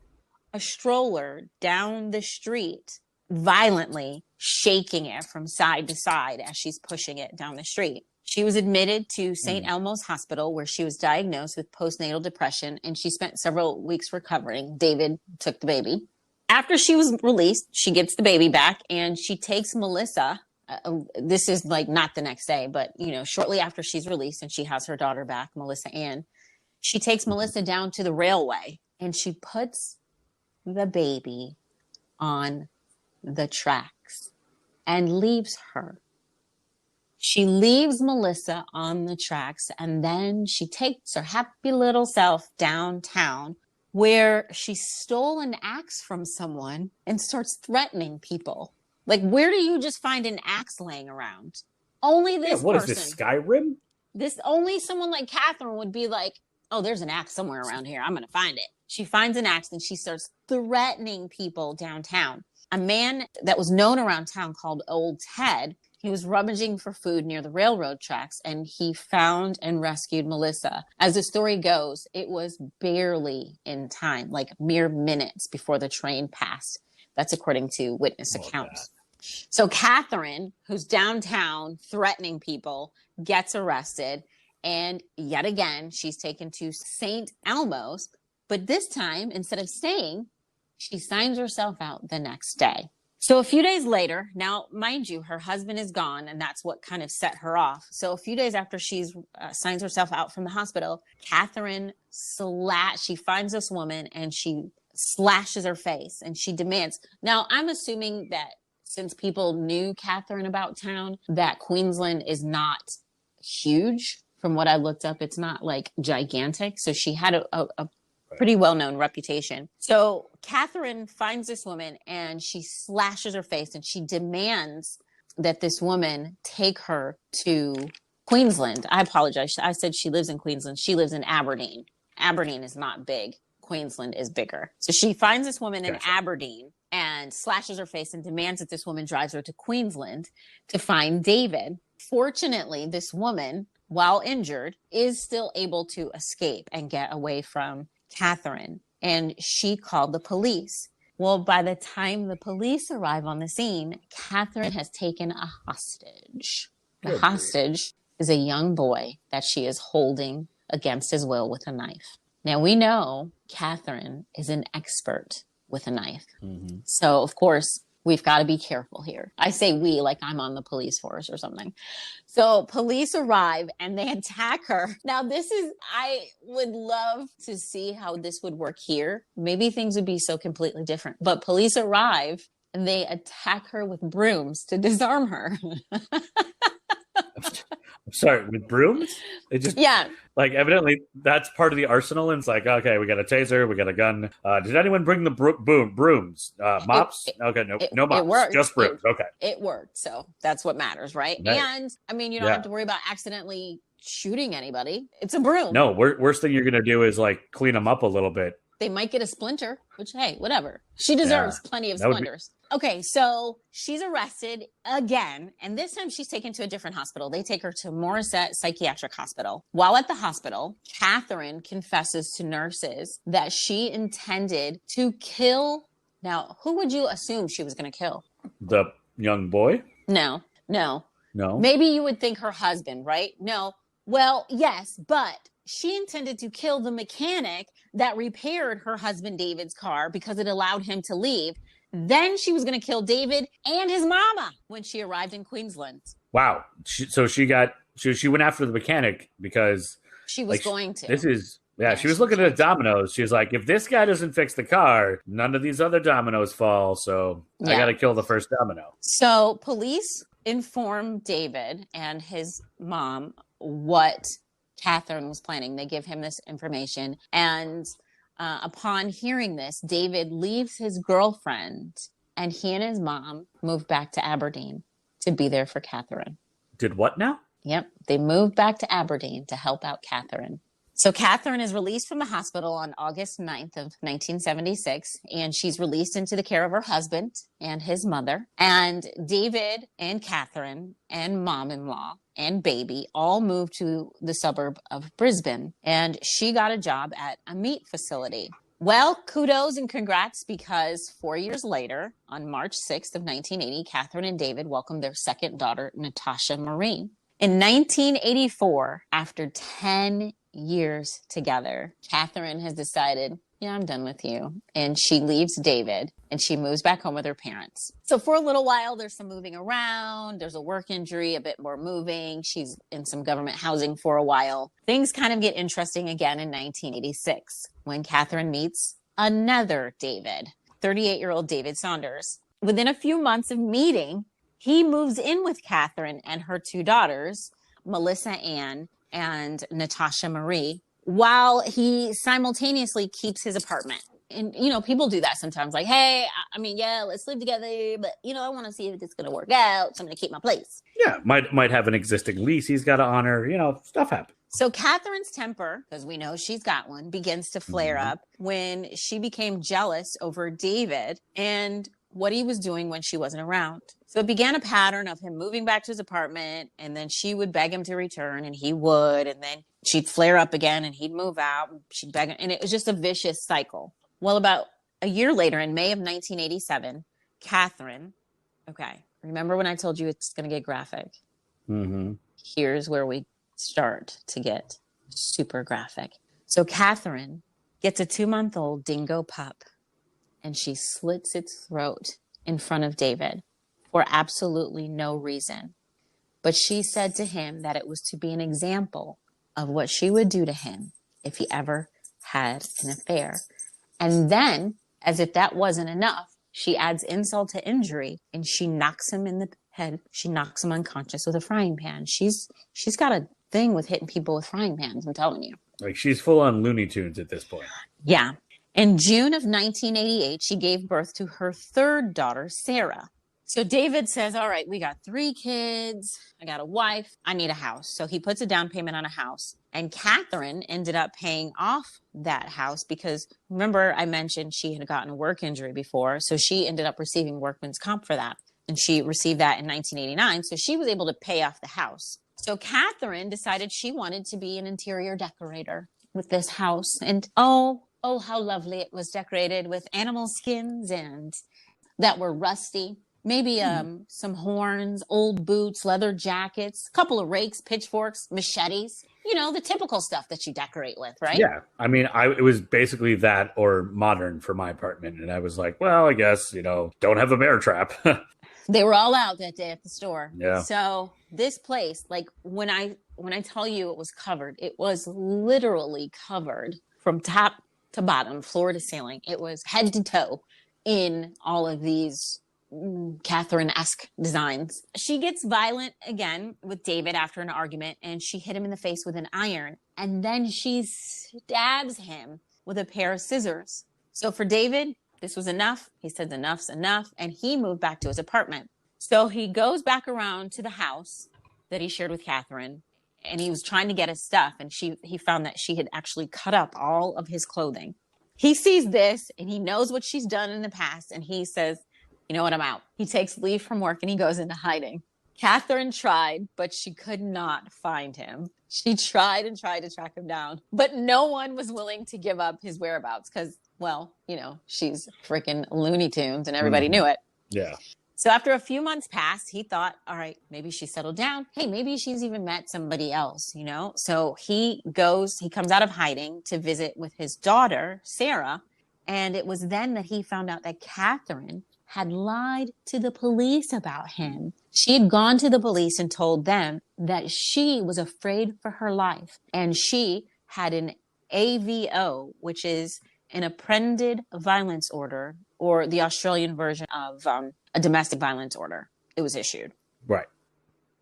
a stroller down the street, violently shaking it from side to side as she's pushing it down the street. She was admitted to St. Elmo's Hospital, where she was diagnosed with postnatal depression, and she spent several weeks recovering. David took the baby. After she was released, she gets the baby back, and she takes Melissa. This is like not the next day, but, shortly after she's released and she has her daughter back, Melissa Ann, she takes Melissa down to the railway, and she puts the baby on the tracks and leaves her. She leaves Melissa on the tracks, and then she takes her happy little self downtown, where she stole an axe from someone and starts threatening people. Like, where do you just find an axe laying around? Only this what person. Is this, Skyrim? Only someone like Katherine would be like, oh, there's an axe somewhere around here. I'm going to find it. She finds an axe and she starts threatening people downtown. A man that was known around town called Old Ted, he was rummaging for food near the railroad tracks, and he found and rescued Melissa. As the story goes, it was barely in time, like mere minutes before the train passed. That's according to witness accounts. So Katherine, who's downtown threatening people, gets arrested. And yet again, she's taken to St. Elmo's. But this time, instead of staying, she signs herself out the next day. So a few days later, now, mind you, her husband is gone, and that's what kind of set her off. So a few days after she signs herself out from the hospital, Katherine she finds this woman and she slashes her face and she demands. Now, I'm assuming that since people knew Katherine about town, that Queensland is not huge. From what I looked up, it's not like gigantic. So she had a pretty well-known reputation. So Katherine finds this woman and she slashes her face and she demands that this woman take her to Queensland. I apologize. I said she lives in Queensland. She lives in Aberdeen. Aberdeen is not big. Queensland is bigger. So she finds this woman in Aberdeen and slashes her face and demands that this woman drives her to Queensland to find David. Fortunately, this woman, while injured, is still able to escape and get away from Katherine, and she called the police. Well, by the time the police arrive on the scene, Katherine has taken a hostage. The hostage is a young boy that she is holding against his will with a knife. Now, we know Katherine is an expert with a knife. So, of course, we've got to be careful here. I say we like I'm on the police force or something. So police arrive and they attack her. Now, I would love to see how this would work here. Maybe things would be so completely different. But police arrive and they attack her with brooms to disarm her. I'm sorry, with brooms? It just Yeah. like evidently that's part of the arsenal. And it's like, okay, we got a taser, we got a gun. Did anyone bring the brooms? Mops? Okay, no mops, It worked. just brooms. Okay, It worked. So that's what matters, right? Nice. And I mean, you don't have to worry about accidentally shooting anybody. It's a broom. No, worst thing you're gonna do is like clean them up a little bit. They might get a splinter, which, hey, whatever. She deserves plenty of That would be- splinters. Okay, so she's arrested again, and this time she's taken to a different hospital. They take her to Morrisette Psychiatric Hospital. While at the hospital, Katherine confesses to nurses that she intended to kill. Now, who would you assume she was going to kill? The young boy? No. Maybe you would think her husband, right? No. Well, yes, but she intended to kill the mechanic that repaired her husband David's car because it allowed him to leave. Then she was going to kill David and his mama when she arrived in Queensland. Wow. So she went after the mechanic because she was going to. She was looking at the dominoes. She was like, if this guy doesn't fix the car, none of these other dominoes fall. So I got to kill the first domino. So police inform David and his mom what Katherine was planning. They give him this information. And upon hearing this, David leaves his girlfriend and he and his mom moved back to Aberdeen to be there for Katherine. Did what now? Yep. They moved back to Aberdeen to help out Katherine. So Katherine is released from the hospital on August 9th of 1976, and she's released into the care of her husband and his mother. And David and Katherine and mom-in-law and baby all moved to the suburb of Brisbane, and she got a job at a meat facility. Well, kudos and congrats, because 4 years later, on March 6th of 1980, Katherine and David welcomed their second daughter, Natasha Marie. In 1984, after 10 years together, Katherine has decided, I'm done with you. And she leaves David and she moves back home with her parents. So for a little while, there's some moving around. There's a work injury, a bit more moving. She's in some government housing for a while. Things kind of get interesting again in 1986 when Katherine meets another David, 38-year-old David Saunders. Within a few months of meeting, he moves in with Katherine and her two daughters, Melissa Ann and Natasha Marie, while he simultaneously keeps his apartment. And, people do that sometimes, like, hey, let's live together, but, I want to see if it's going to work out, so I'm going to keep my place. Yeah, might have an existing lease he's got to honor, stuff happens. So Katherine's temper, because we know she's got one, begins to flare up when she became jealous over David and what he was doing when she wasn't around. So it began a pattern of him moving back to his apartment, and then she would beg him to return, and he would, and then she'd flare up again, and he'd move out, and she'd beg him, and it was just a vicious cycle. Well, about a year later, in May of 1987, Katherine, remember when I told you it's going to get graphic? Mm-hmm. Here's where we start to get super graphic. So Katherine gets a 2-month-old dingo pup, and she slits its throat in front of David for absolutely no reason. But she said to him that it was to be an example of what she would do to him if he ever had an affair. And then, as if that wasn't enough, she adds insult to injury and she knocks him in the head. She knocks him unconscious with a frying pan. She's got a thing with hitting people with frying pans, I'm telling you. Like, she's full on Looney Tunes at this point. Yeah. In June of 1988, she gave birth to her third daughter, Sarah. So David says, all right, we got 3 kids. I got a wife. I need a house. So he puts a down payment on a house. And Katherine ended up paying off that house because, remember, I mentioned she had gotten a work injury before. So she ended up receiving workman's comp for that. And she received that in 1989. So she was able to pay off the house. So Katherine decided she wanted to be an interior decorator with this house. And oh, how lovely it was decorated with animal skins and that were rusty. maybe some horns, old boots, leather jackets, a couple of rakes, pitchforks, machetes, the typical stuff that you decorate with, right? Yeah. I mean, it was basically that or modern for my apartment. And I was like, well, I guess, don't have a bear trap. They were all out that day at the store. Yeah. So this place, like when I tell you it was covered, it was literally covered from top to bottom, floor to ceiling. It was head to toe in all of these Katherine-esque designs. She gets violent again with David after an argument, and she hit him in the face with an iron, and then she stabs him with a pair of scissors. So for David, this was enough. He said enough's enough, and he moved back to his apartment. So he goes back around to the house that he shared with Katherine, and he was trying to get his stuff, and he found that she had actually cut up all of his clothing. He sees this, and he knows what she's done in the past, and he says, you know what, I'm out. He takes leave from work, and he goes into hiding. Katherine tried, but she could not find him. She tried and tried to track him down, but no one was willing to give up his whereabouts because, well, she's freaking Looney Tunes, and everybody knew it. Yeah. So after a few months passed, he thought, all right, maybe she settled down. Hey, maybe she's even met somebody else, So he comes out of hiding to visit with his daughter, Sarah. And it was then that he found out that Katherine had lied to the police about him. She had gone to the police and told them that she was afraid for her life. And she had an AVO, which is an apprehended violence order, or the Australian version of a domestic violence order. It was issued. Right.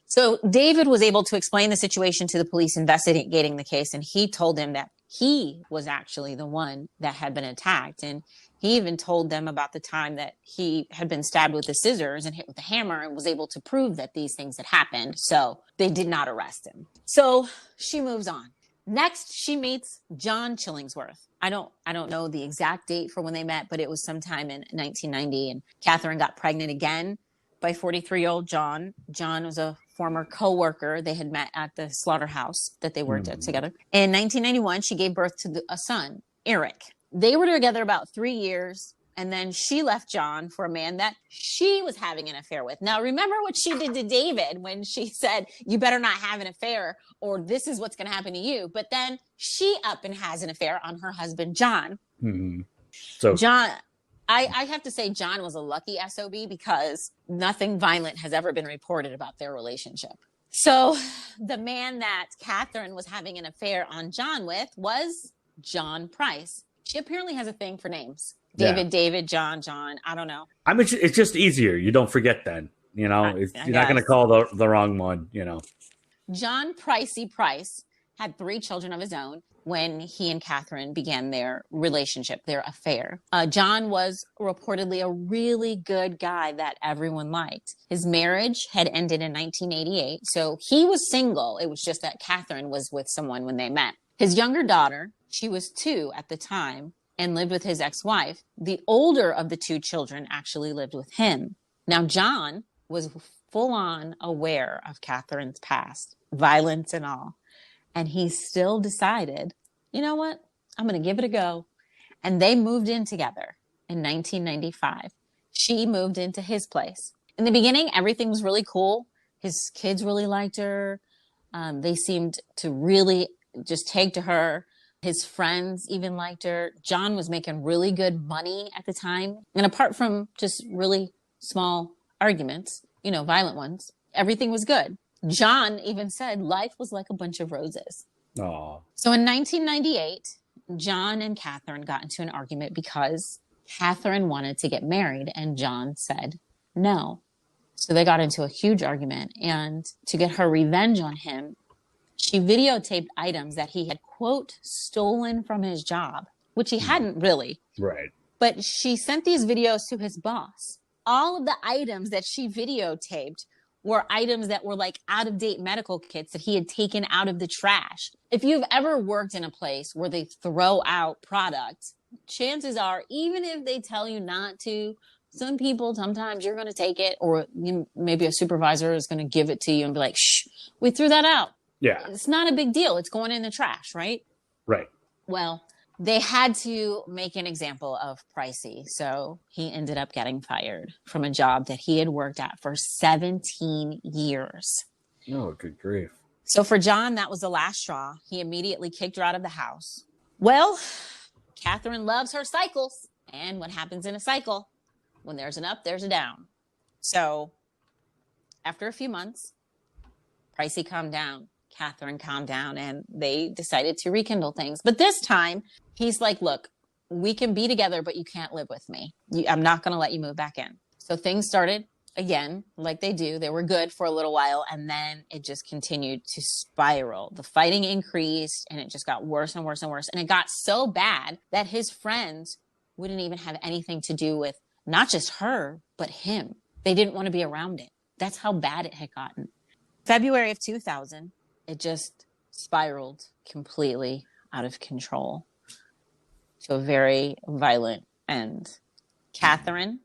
So David was able to explain the situation to the police investigating the case, and he told them that he was actually the one that had been attacked. And he even told them about the time that he had been stabbed with the scissors and hit with the hammer, and was able to prove that these things had happened. So they did not arrest him. So she moves on. Next, she meets John Chillingsworth. I don't know the exact date for when they met, but it was sometime in 1990. And Katherine got pregnant again by 43-year-old John. John was a former co-worker. They had met at the slaughterhouse that they worked at together. In 1991, she gave birth to a son, Eric. They were together about 3 years, and then she left John for a man that she was having an affair with. Now, remember what she did to David when she said, you better not have an affair or this is what's going to happen to you. But then she up and has an affair on her husband, John. Mm-hmm. So John, I have to say John was a lucky SOB because nothing violent has ever been reported about their relationship. So the man that Katherine was having an affair on John with was John Price. She apparently has a thing for names. David, John, I don't know. I mean, it's just easier. You don't forget then, you're not going to call the wrong one, John Pricey Price had 3 children of his own when he and Katherine began their relationship, their affair. John was reportedly a really good guy that everyone liked. His marriage had ended in 1988, so he was single. It was just that Katherine was with someone when they met. His younger daughter, she was 2 at the time, and lived with his ex-wife. The older of the 2 children actually lived with him. Now, John was full-on aware of Katherine's past, violence and all. And he still decided, you know what? I'm going to give it a go. And they moved in together in 1995. She moved into his place. In the beginning, everything was really cool. His kids really liked her. They seemed to really just take to her. His friends even liked her. John was making really good money at the time. And apart from just really small arguments, violent ones, everything was good. John even said life was like a bunch of roses. Aww. So in 1998, John and Katherine got into an argument because Katherine wanted to get married and John said no. So they got into a huge argument, and to get her revenge on him, she videotaped items that he had, quote, stolen from his job, which he hadn't really. Right. But she sent these videos to his boss. All of the items that she videotaped were items that were like out-of-date medical kits that he had taken out of the trash. If you've ever worked in a place where they throw out products, chances are, even if they tell you not to, some people, sometimes you're going to take it, or maybe a supervisor is going to give it to you and be like, shh, we threw that out. Yeah. It's not a big deal. It's going in the trash, right? Right. Well, They had to make an example of Pricey. So he ended up getting fired from a job that he had worked at for 17 years. Oh, good grief. So for John, that was the last straw. He immediately kicked her out of the house. Well, Katherine loves her cycles. And what happens in a cycle? When there's an up, there's a down. So after a few months, Pricey calmed down. Katherine calmed down, and they decided to rekindle things. But this time, he's like, look, we can be together, but you can't live with me. I'm not going to let you move back in. So things started again, like they do. They were good for a little while, and then it just continued to spiral. The fighting increased, and it just got worse and worse and worse. And it got so bad that his friends wouldn't even have anything to do with not just her, but him. They didn't want to be around it. That's how bad it had gotten. February of 2000, it just spiraled completely out of control to a very violent end. Katherine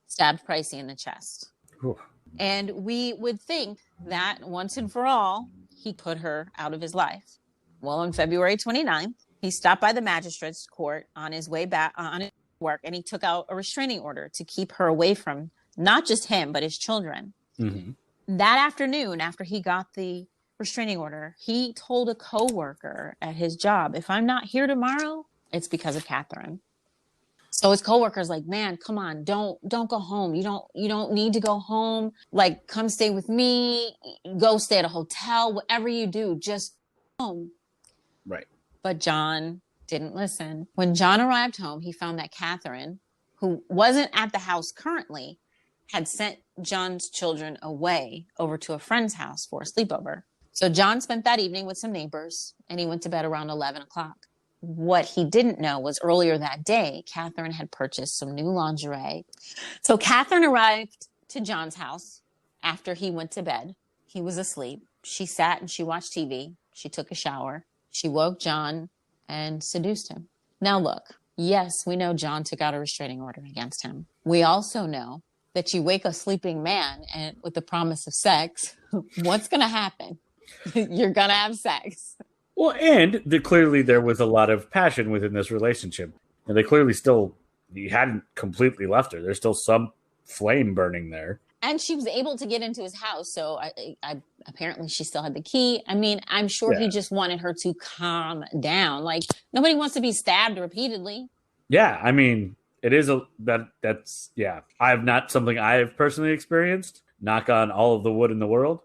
stabbed Pricey in the chest. Ooh. And we would think that once and for all, he put her out of his life. Well, on February 29th, he stopped by the magistrate's court on his way back on his work, and he took out a restraining order to keep her away from not just him, but his children. Mm-hmm. That afternoon, after he got the restraining order, he told a coworker at his job, if I'm not here tomorrow, it's because of Katherine. So his coworker's like, man, come on, don't go home. You don't need to go home. Like, come stay with me, go stay at a hotel, whatever you do, just home. Right. But John didn't listen. When John arrived home, he found that Katherine, who wasn't at the house currently, had sent John's children away over to a friend's house for a sleepover. So John spent that evening with some neighbors, and he went to bed around 11 o'clock. What he didn't know was earlier that day, Katherine had purchased some new lingerie. So Katherine arrived to John's house after he went to bed. He was asleep. She sat and she watched TV. She took a shower. She woke John and seduced him. Now look, yes, we know John took out a restraining order against him. We also know that you wake a sleeping man and with the promise of sex, what's going to happen? You're going to have sex. Well, and clearly there was a lot of passion within this relationship. And they clearly he hadn't completely left her. There's still some flame burning there. And she was able to get into his house. So I apparently she still had the key. I mean, I'm sure he just wanted her to calm down. Like, nobody wants to be stabbed repeatedly. Yeah, I mean, it is that's I have not something I have personally experienced. Knock on all of the wood in the world.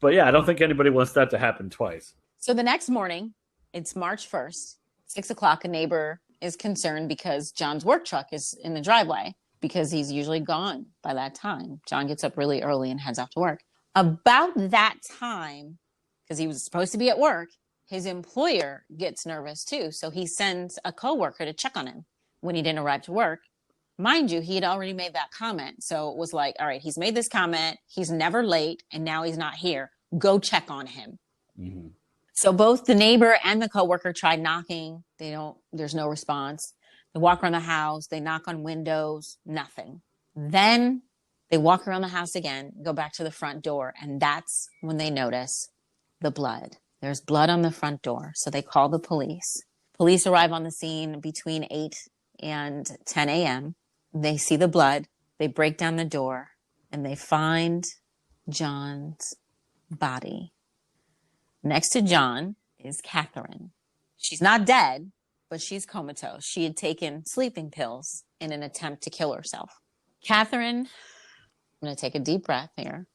But yeah, I don't think anybody wants that to happen twice. So the next morning, it's March 1st, 6 o'clock, a neighbor is concerned because John's work truck is in the driveway because he's usually gone by that time. John gets up really early and heads off to work. About that time, because he was supposed to be at work, his employer gets nervous too. So he sends a coworker to check on him when he didn't arrive to work. Mind you, he had already made that comment. So it was like, all right, he's made this comment. He's never late. And now he's not here. Go check on him. Mm-hmm. So both the neighbor and the coworker tried knocking. There's no response. They walk around the house. They knock on windows. Nothing. Then they walk around the house again, go back to the front door. And that's when they notice the blood. There's blood on the front door. So they call the police. Police arrive on the scene between 8 and 10 a.m. They see the blood, they break down the door, and they find John's body. Next to John is Katherine. She's not dead, but she's comatose. She had taken sleeping pills in an attempt to kill herself. Katherine, I'm going to take a deep breath here.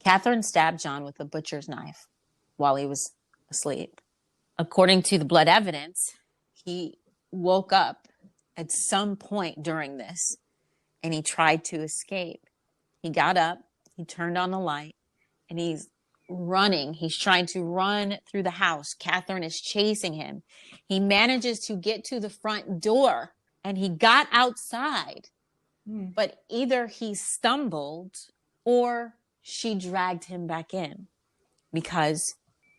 Katherine stabbed John with a butcher's knife while he was asleep. According to the blood evidence, he woke up at some point during this and he tried to escape. He got up, he turned on the light, and he's running. He's trying to run through the house. Katherine is chasing him. He manages to get to the front door and he got outside, but either he stumbled or she dragged him back in because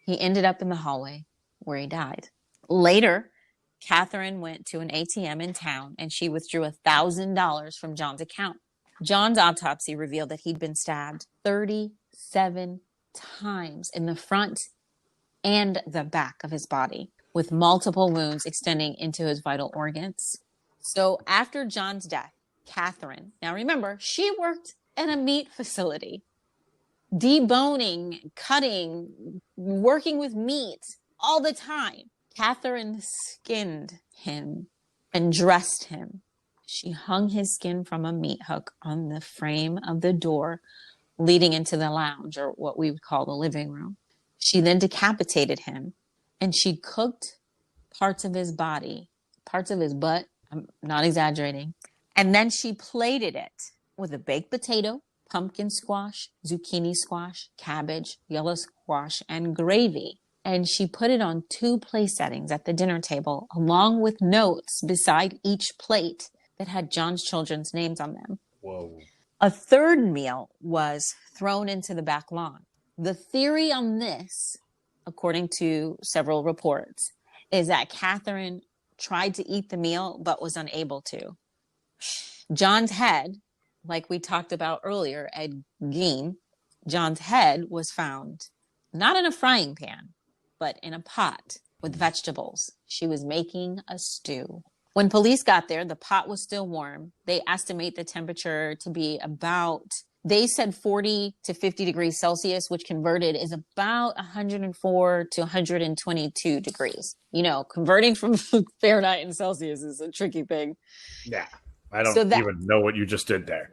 he ended up in the hallway where he died. Later, Katherine went to an ATM in town and she withdrew $1,000 from John's account. John's autopsy revealed that he'd been stabbed 37 times in the front and the back of his body. with multiple wounds extending into his vital organs. So after John's death, Katherine, now remember, she worked at a meat facility, deboning, cutting, working with meat all the time. Katherine skinned him and dressed him. She hung his skin from a meat hook on the frame of the door leading into the lounge, or what we would call the living room. She then decapitated him, and she cooked parts of his body, parts of his butt, I'm not exaggerating, and then she plated it with a baked potato, pumpkin squash, zucchini squash, cabbage, yellow squash, and gravy. And she put it on 2 place settings at the dinner table, along with notes beside each plate that had John's children's names on them. Whoa. A third meal was thrown into the back lawn. The theory on this, according to several reports, is that Katherine tried to eat the meal but was unable to. John's head, like we talked about earlier at Gein, John's head was found not in a frying pan, but in a pot with vegetables. She was making a stew. When police got there, the pot was still warm. They estimate the temperature to be about, they said 40 to 50 degrees Celsius, which converted is about 104 to 122 degrees. You know, converting from Fahrenheit and Celsius is a tricky thing. Yeah. I don't even know what you just did there.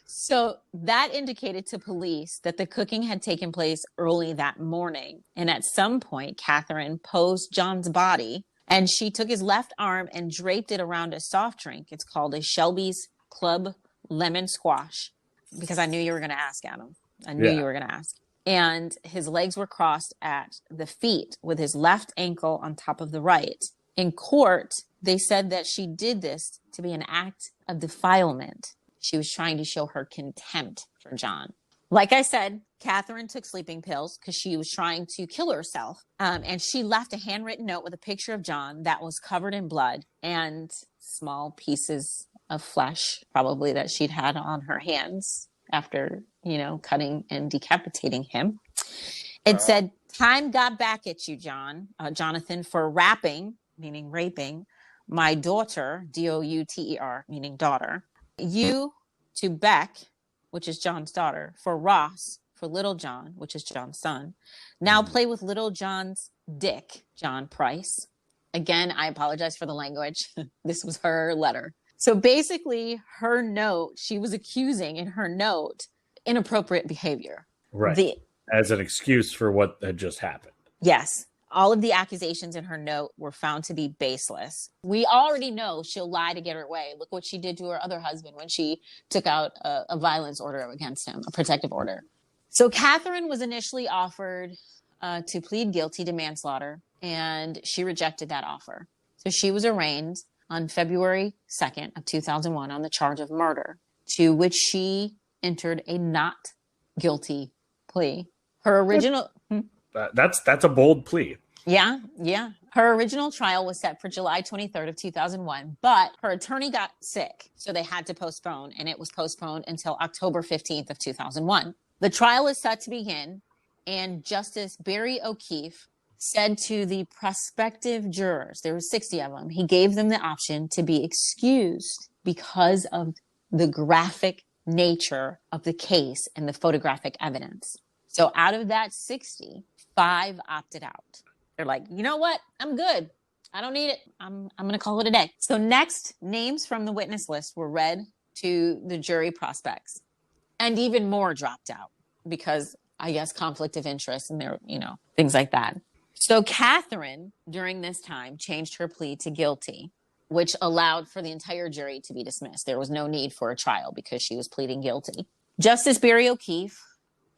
So that indicated to police that the cooking had taken place early that morning. And at some point, Katherine posed John's body, and she took his left arm and draped it around a soft drink. It's called a Shelby's Club Lemon Squash, because I knew you were going to ask, Adam. I knew you were going to ask. And his legs were crossed at the feet with his left ankle on top of the right. In court, they said that she did this to be an act of defilement. She was trying to show her contempt for John. Like I said, Katherine took sleeping pills because she was trying to kill herself. And she left a handwritten note with a picture of John that was covered in blood and small pieces of flesh, probably that she'd had on her hands after, you know, cutting and decapitating him. It said, "Time got back at you, Jonathan, for rapping," meaning raping, "my daughter," D-O-U-T-E-R, meaning daughter. "You to Beck," which is John's daughter, "for Ross," for little John, which is John's son. "Now play with little John's dick, John Price." Again, I apologize for the language. This was her letter. So basically, her note, she was accusing in her note inappropriate behavior. Right. As an excuse for what had just happened. Yes. All of the accusations in her note were found to be baseless. We already know she'll lie to get her way. Look what she did to her other husband when she took out a violence order against him, a protective order. So Katherine was initially offered to plead guilty to manslaughter, and she rejected that offer. So she was arraigned on February 2nd of 2001 on the charge of murder, to which she entered a not guilty plea. Her original... That's a bold plea. Yeah. Her original trial was set for July 23rd of 2001, but her attorney got sick, so they had to postpone, and it was postponed until October 15th of 2001. The trial is set to begin, and Justice Barry O'Keefe said to the prospective jurors, there were 60 of them, he gave them the option to be excused because of the graphic nature of the case and the photographic evidence. So out of that 60, 5 opted out. They're like, you know what? I'm good. I don't need it. I'm going to call it a day. So next, names from the witness list were read to the jury prospects, and even more dropped out because I guess conflict of interest and there, you know, things like that. So Katherine, during this time, changed her plea to guilty, which allowed for the entire jury to be dismissed. There was no need for a trial because she was pleading guilty. Justice Barry O'Keefe,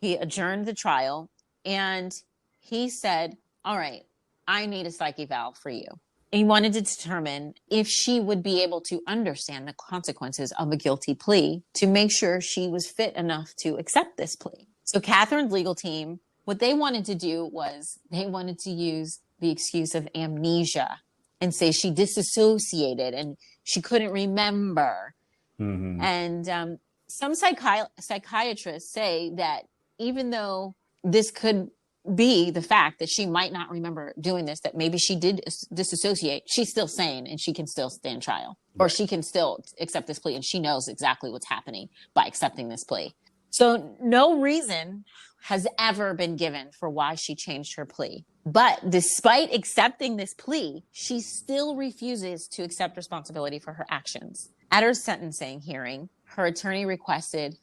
he adjourned the trial, and he said, all right, I need a psych eval for you. He wanted to determine if she would be able to understand the consequences of a guilty plea to make sure she was fit enough to accept this plea. So Katherine's legal team, what they wanted to do was they wanted to use the excuse of amnesia and say she disassociated and she couldn't remember. Mm-hmm. And some psychiatrists say that even though this could be the fact that she might not remember doing this, that maybe she did disassociate. She's still sane and she can still stand trial, or she can still accept this plea and she knows exactly what's happening by accepting this plea. So no reason has ever been given for why she changed her plea. But despite accepting this plea, she still refuses to accept responsibility for her actions. At her sentencing hearing, her attorney requested,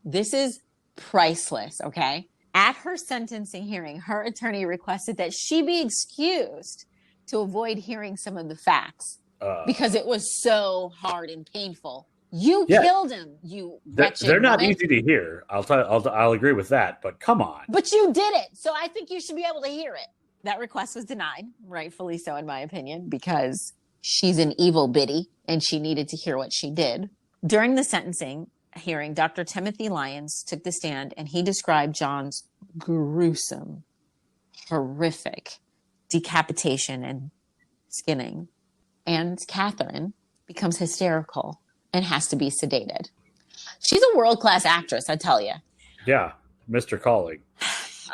this is priceless, okay? At her sentencing hearing, her attorney requested that she be excused to avoid hearing some of the facts because it was so hard and painful. You killed him, you wretched They're not woman. easy to hear. I'll agree with that, but come on. But you did it, so I think you should be able to hear it. That request was denied, rightfully so in my opinion, because she's an evil biddy and she needed to hear what she did. During the sentencing hearing, Dr. Timothy Lyons took the stand and he described John's gruesome, horrific decapitation and skinning. And Katherine becomes hysterical and has to be sedated. She's a world-class actress, I tell you. Yeah, Mr. Calling.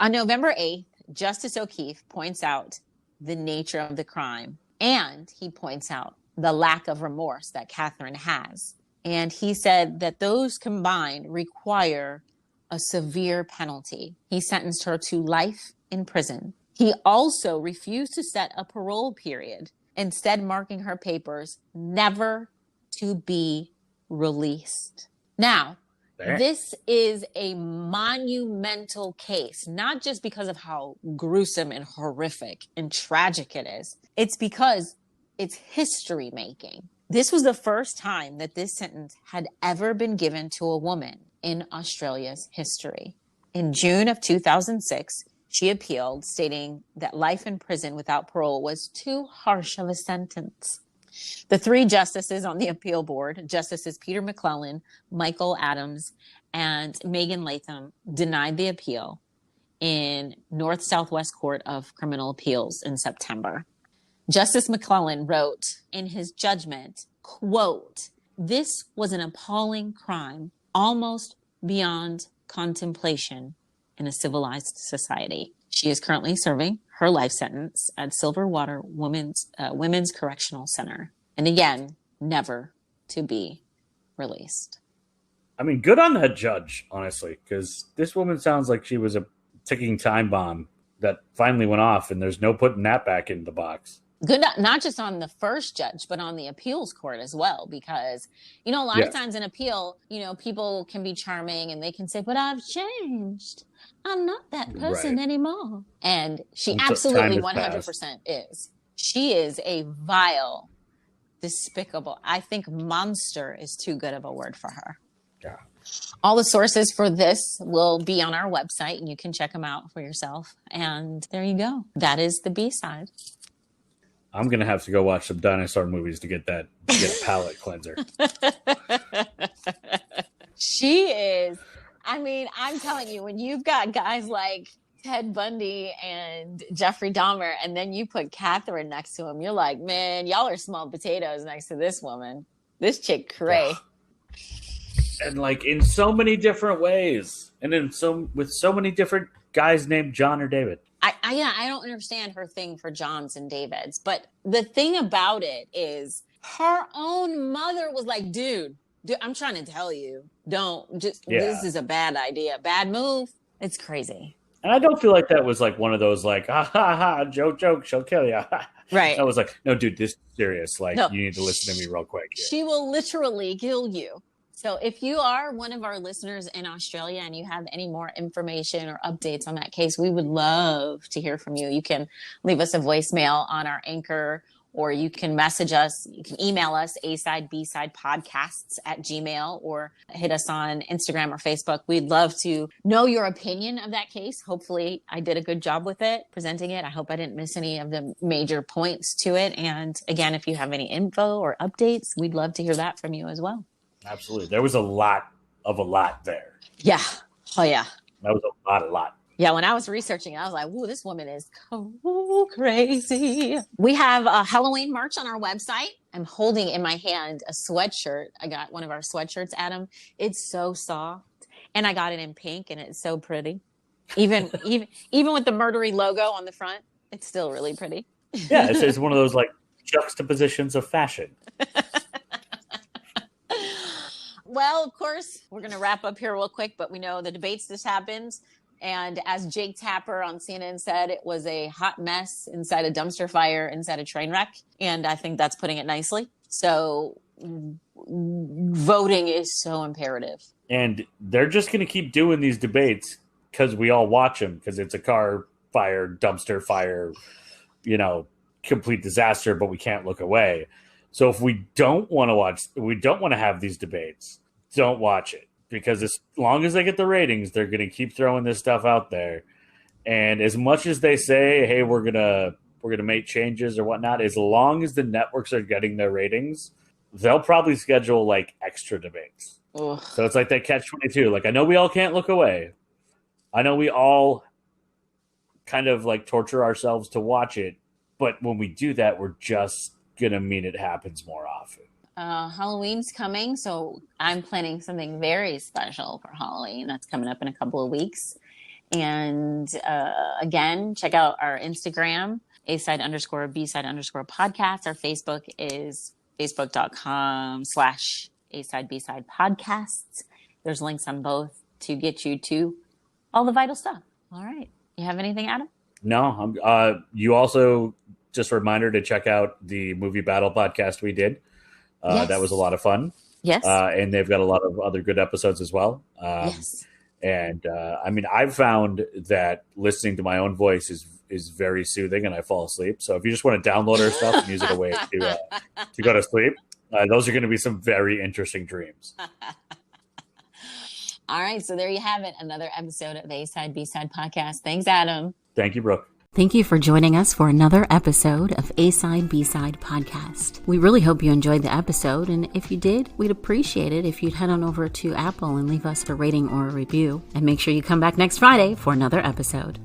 On November 8th, Justice O'Keefe points out the nature of the crime, and he points out the lack of remorse that Katherine has. And he said that those combined require a severe penalty. He sentenced her to life in prison. He also refused to set a parole period, instead marking her papers never to be released. Now, this is a monumental case, not just because of how gruesome and horrific and tragic it is. It's because it's history making. This was the first time that this sentence had ever been given to a woman in Australia's history. In June of 2006, she appealed, stating that life in prison without parole was too harsh of a sentence. The three justices on the appeal board, Justices Peter McClellan, Michael Adams, and Megan Latham, denied the appeal in North Southwest Court of Criminal Appeals in September. Justice McClellan wrote in his judgment, quote, "This was an appalling crime, almost beyond contemplation in a civilized society." She is currently serving her life sentence at Silverwater Women's Correctional Center. And again, never to be released. I mean, good on that judge, honestly, because this woman sounds like she was a ticking time bomb that finally went off, and there's no putting that back in the box. Good, not just on the first judge, but on the appeals court as well, because, a lot of times in appeal, people can be charming and they can say, but I've changed. I'm not that person anymore. And she absolutely 100% is. She is a vile, despicable, I think monster is too good of a word for her. Yeah. All the sources for this will be on our website and you can check them out for yourself. And there you go. That is the B-side. I'm going to have to go watch some dinosaur movies to get a palate cleanser. She is. I mean, I'm telling you, when you've got guys like Ted Bundy and Jeffrey Dahmer, and then you put Katherine next to him, you're like, man, y'all are small potatoes next to this woman. This chick cray. And like in so many different ways. And with so many different guys named John or David. I don't understand her thing for Johns and Davids, but the thing about it is her own mother was like, dude, I'm trying to tell you, this is a bad idea, bad move. It's crazy. And I don't feel like that was like one of those like, ha ha ha, joke, she'll kill you. Right. I was like, no, dude, this is serious. Like, you need to listen to me real quick. Yeah. She will literally kill you. So if you are one of our listeners in Australia and you have any more information or updates on that case, we would love to hear from you. You can leave us a voicemail on our Anchor, or you can message us. You can email us, A-Side, B-Side podcasts @gmail.com, or hit us on Instagram or Facebook. We'd love to know your opinion of that case. Hopefully I did a good job with it, presenting it. I hope I didn't miss any of the major points to it. And again, if you have any info or updates, we'd love to hear that from you as well. Absolutely. There was a lot there. Yeah. Oh, yeah. That was a lot. Yeah, when I was researching, I was like, "Ooh, this woman is crazy." We have a Halloween merch on our website. I'm holding in my hand a sweatshirt. I got one of our sweatshirts, Adam. It's so soft. And I got it in pink, and it's so pretty. Even with the murdery logo on the front, it's still really pretty. Yeah, it's one of those like juxtapositions of fashion. Well, of course, we're going to wrap up here real quick, but we know the debates just happened. And as Jake Tapper on CNN said, it was a hot mess inside a dumpster fire, inside a train wreck. And I think that's putting it nicely. So voting is so imperative. And they're just going to keep doing these debates because we all watch them, because it's a car fire, dumpster fire, complete disaster, but we can't look away. So if we don't want to have these debates, don't watch it. Because as long as they get the ratings, they're going to keep throwing this stuff out there. And as much as they say, hey, we're gonna make changes or whatnot, as long as the networks are getting their ratings, they'll probably schedule like extra debates. Ugh. So it's like that catch-22. Like, I know we all can't look away. I know we all kind of like torture ourselves to watch it. But when we do that, we're just going to mean it happens more often. Halloween's coming, so I'm planning something very special for Halloween. That's coming up in a couple of weeks. And again, check out our Instagram, A_side_B_side_podcast. Our Facebook is facebook.com/A_side_B_side_podcasts. There's links on both to get you to all the vital stuff. All right. You have anything, Adam? No. You also, just a reminder to check out the Movie Battle podcast we did. Yes. That was a lot of fun. Yes. And they've got a lot of other good episodes as well. Yes. And I've found that listening to my own voice is very soothing, and I fall asleep. So if you just want to download our stuff and use it a way to go to sleep, those are going to be some very interesting dreams. All right. So there you have it. Another episode of A-Side, B-Side podcast. Thanks, Adam. Thank you, Brooke. Thank you for joining us for another episode of A-Side, B-Side podcast. We really hope you enjoyed the episode, and if you did, we'd appreciate it if you'd head on over to Apple and leave us a rating or a review. And make sure you come back next Friday for another episode.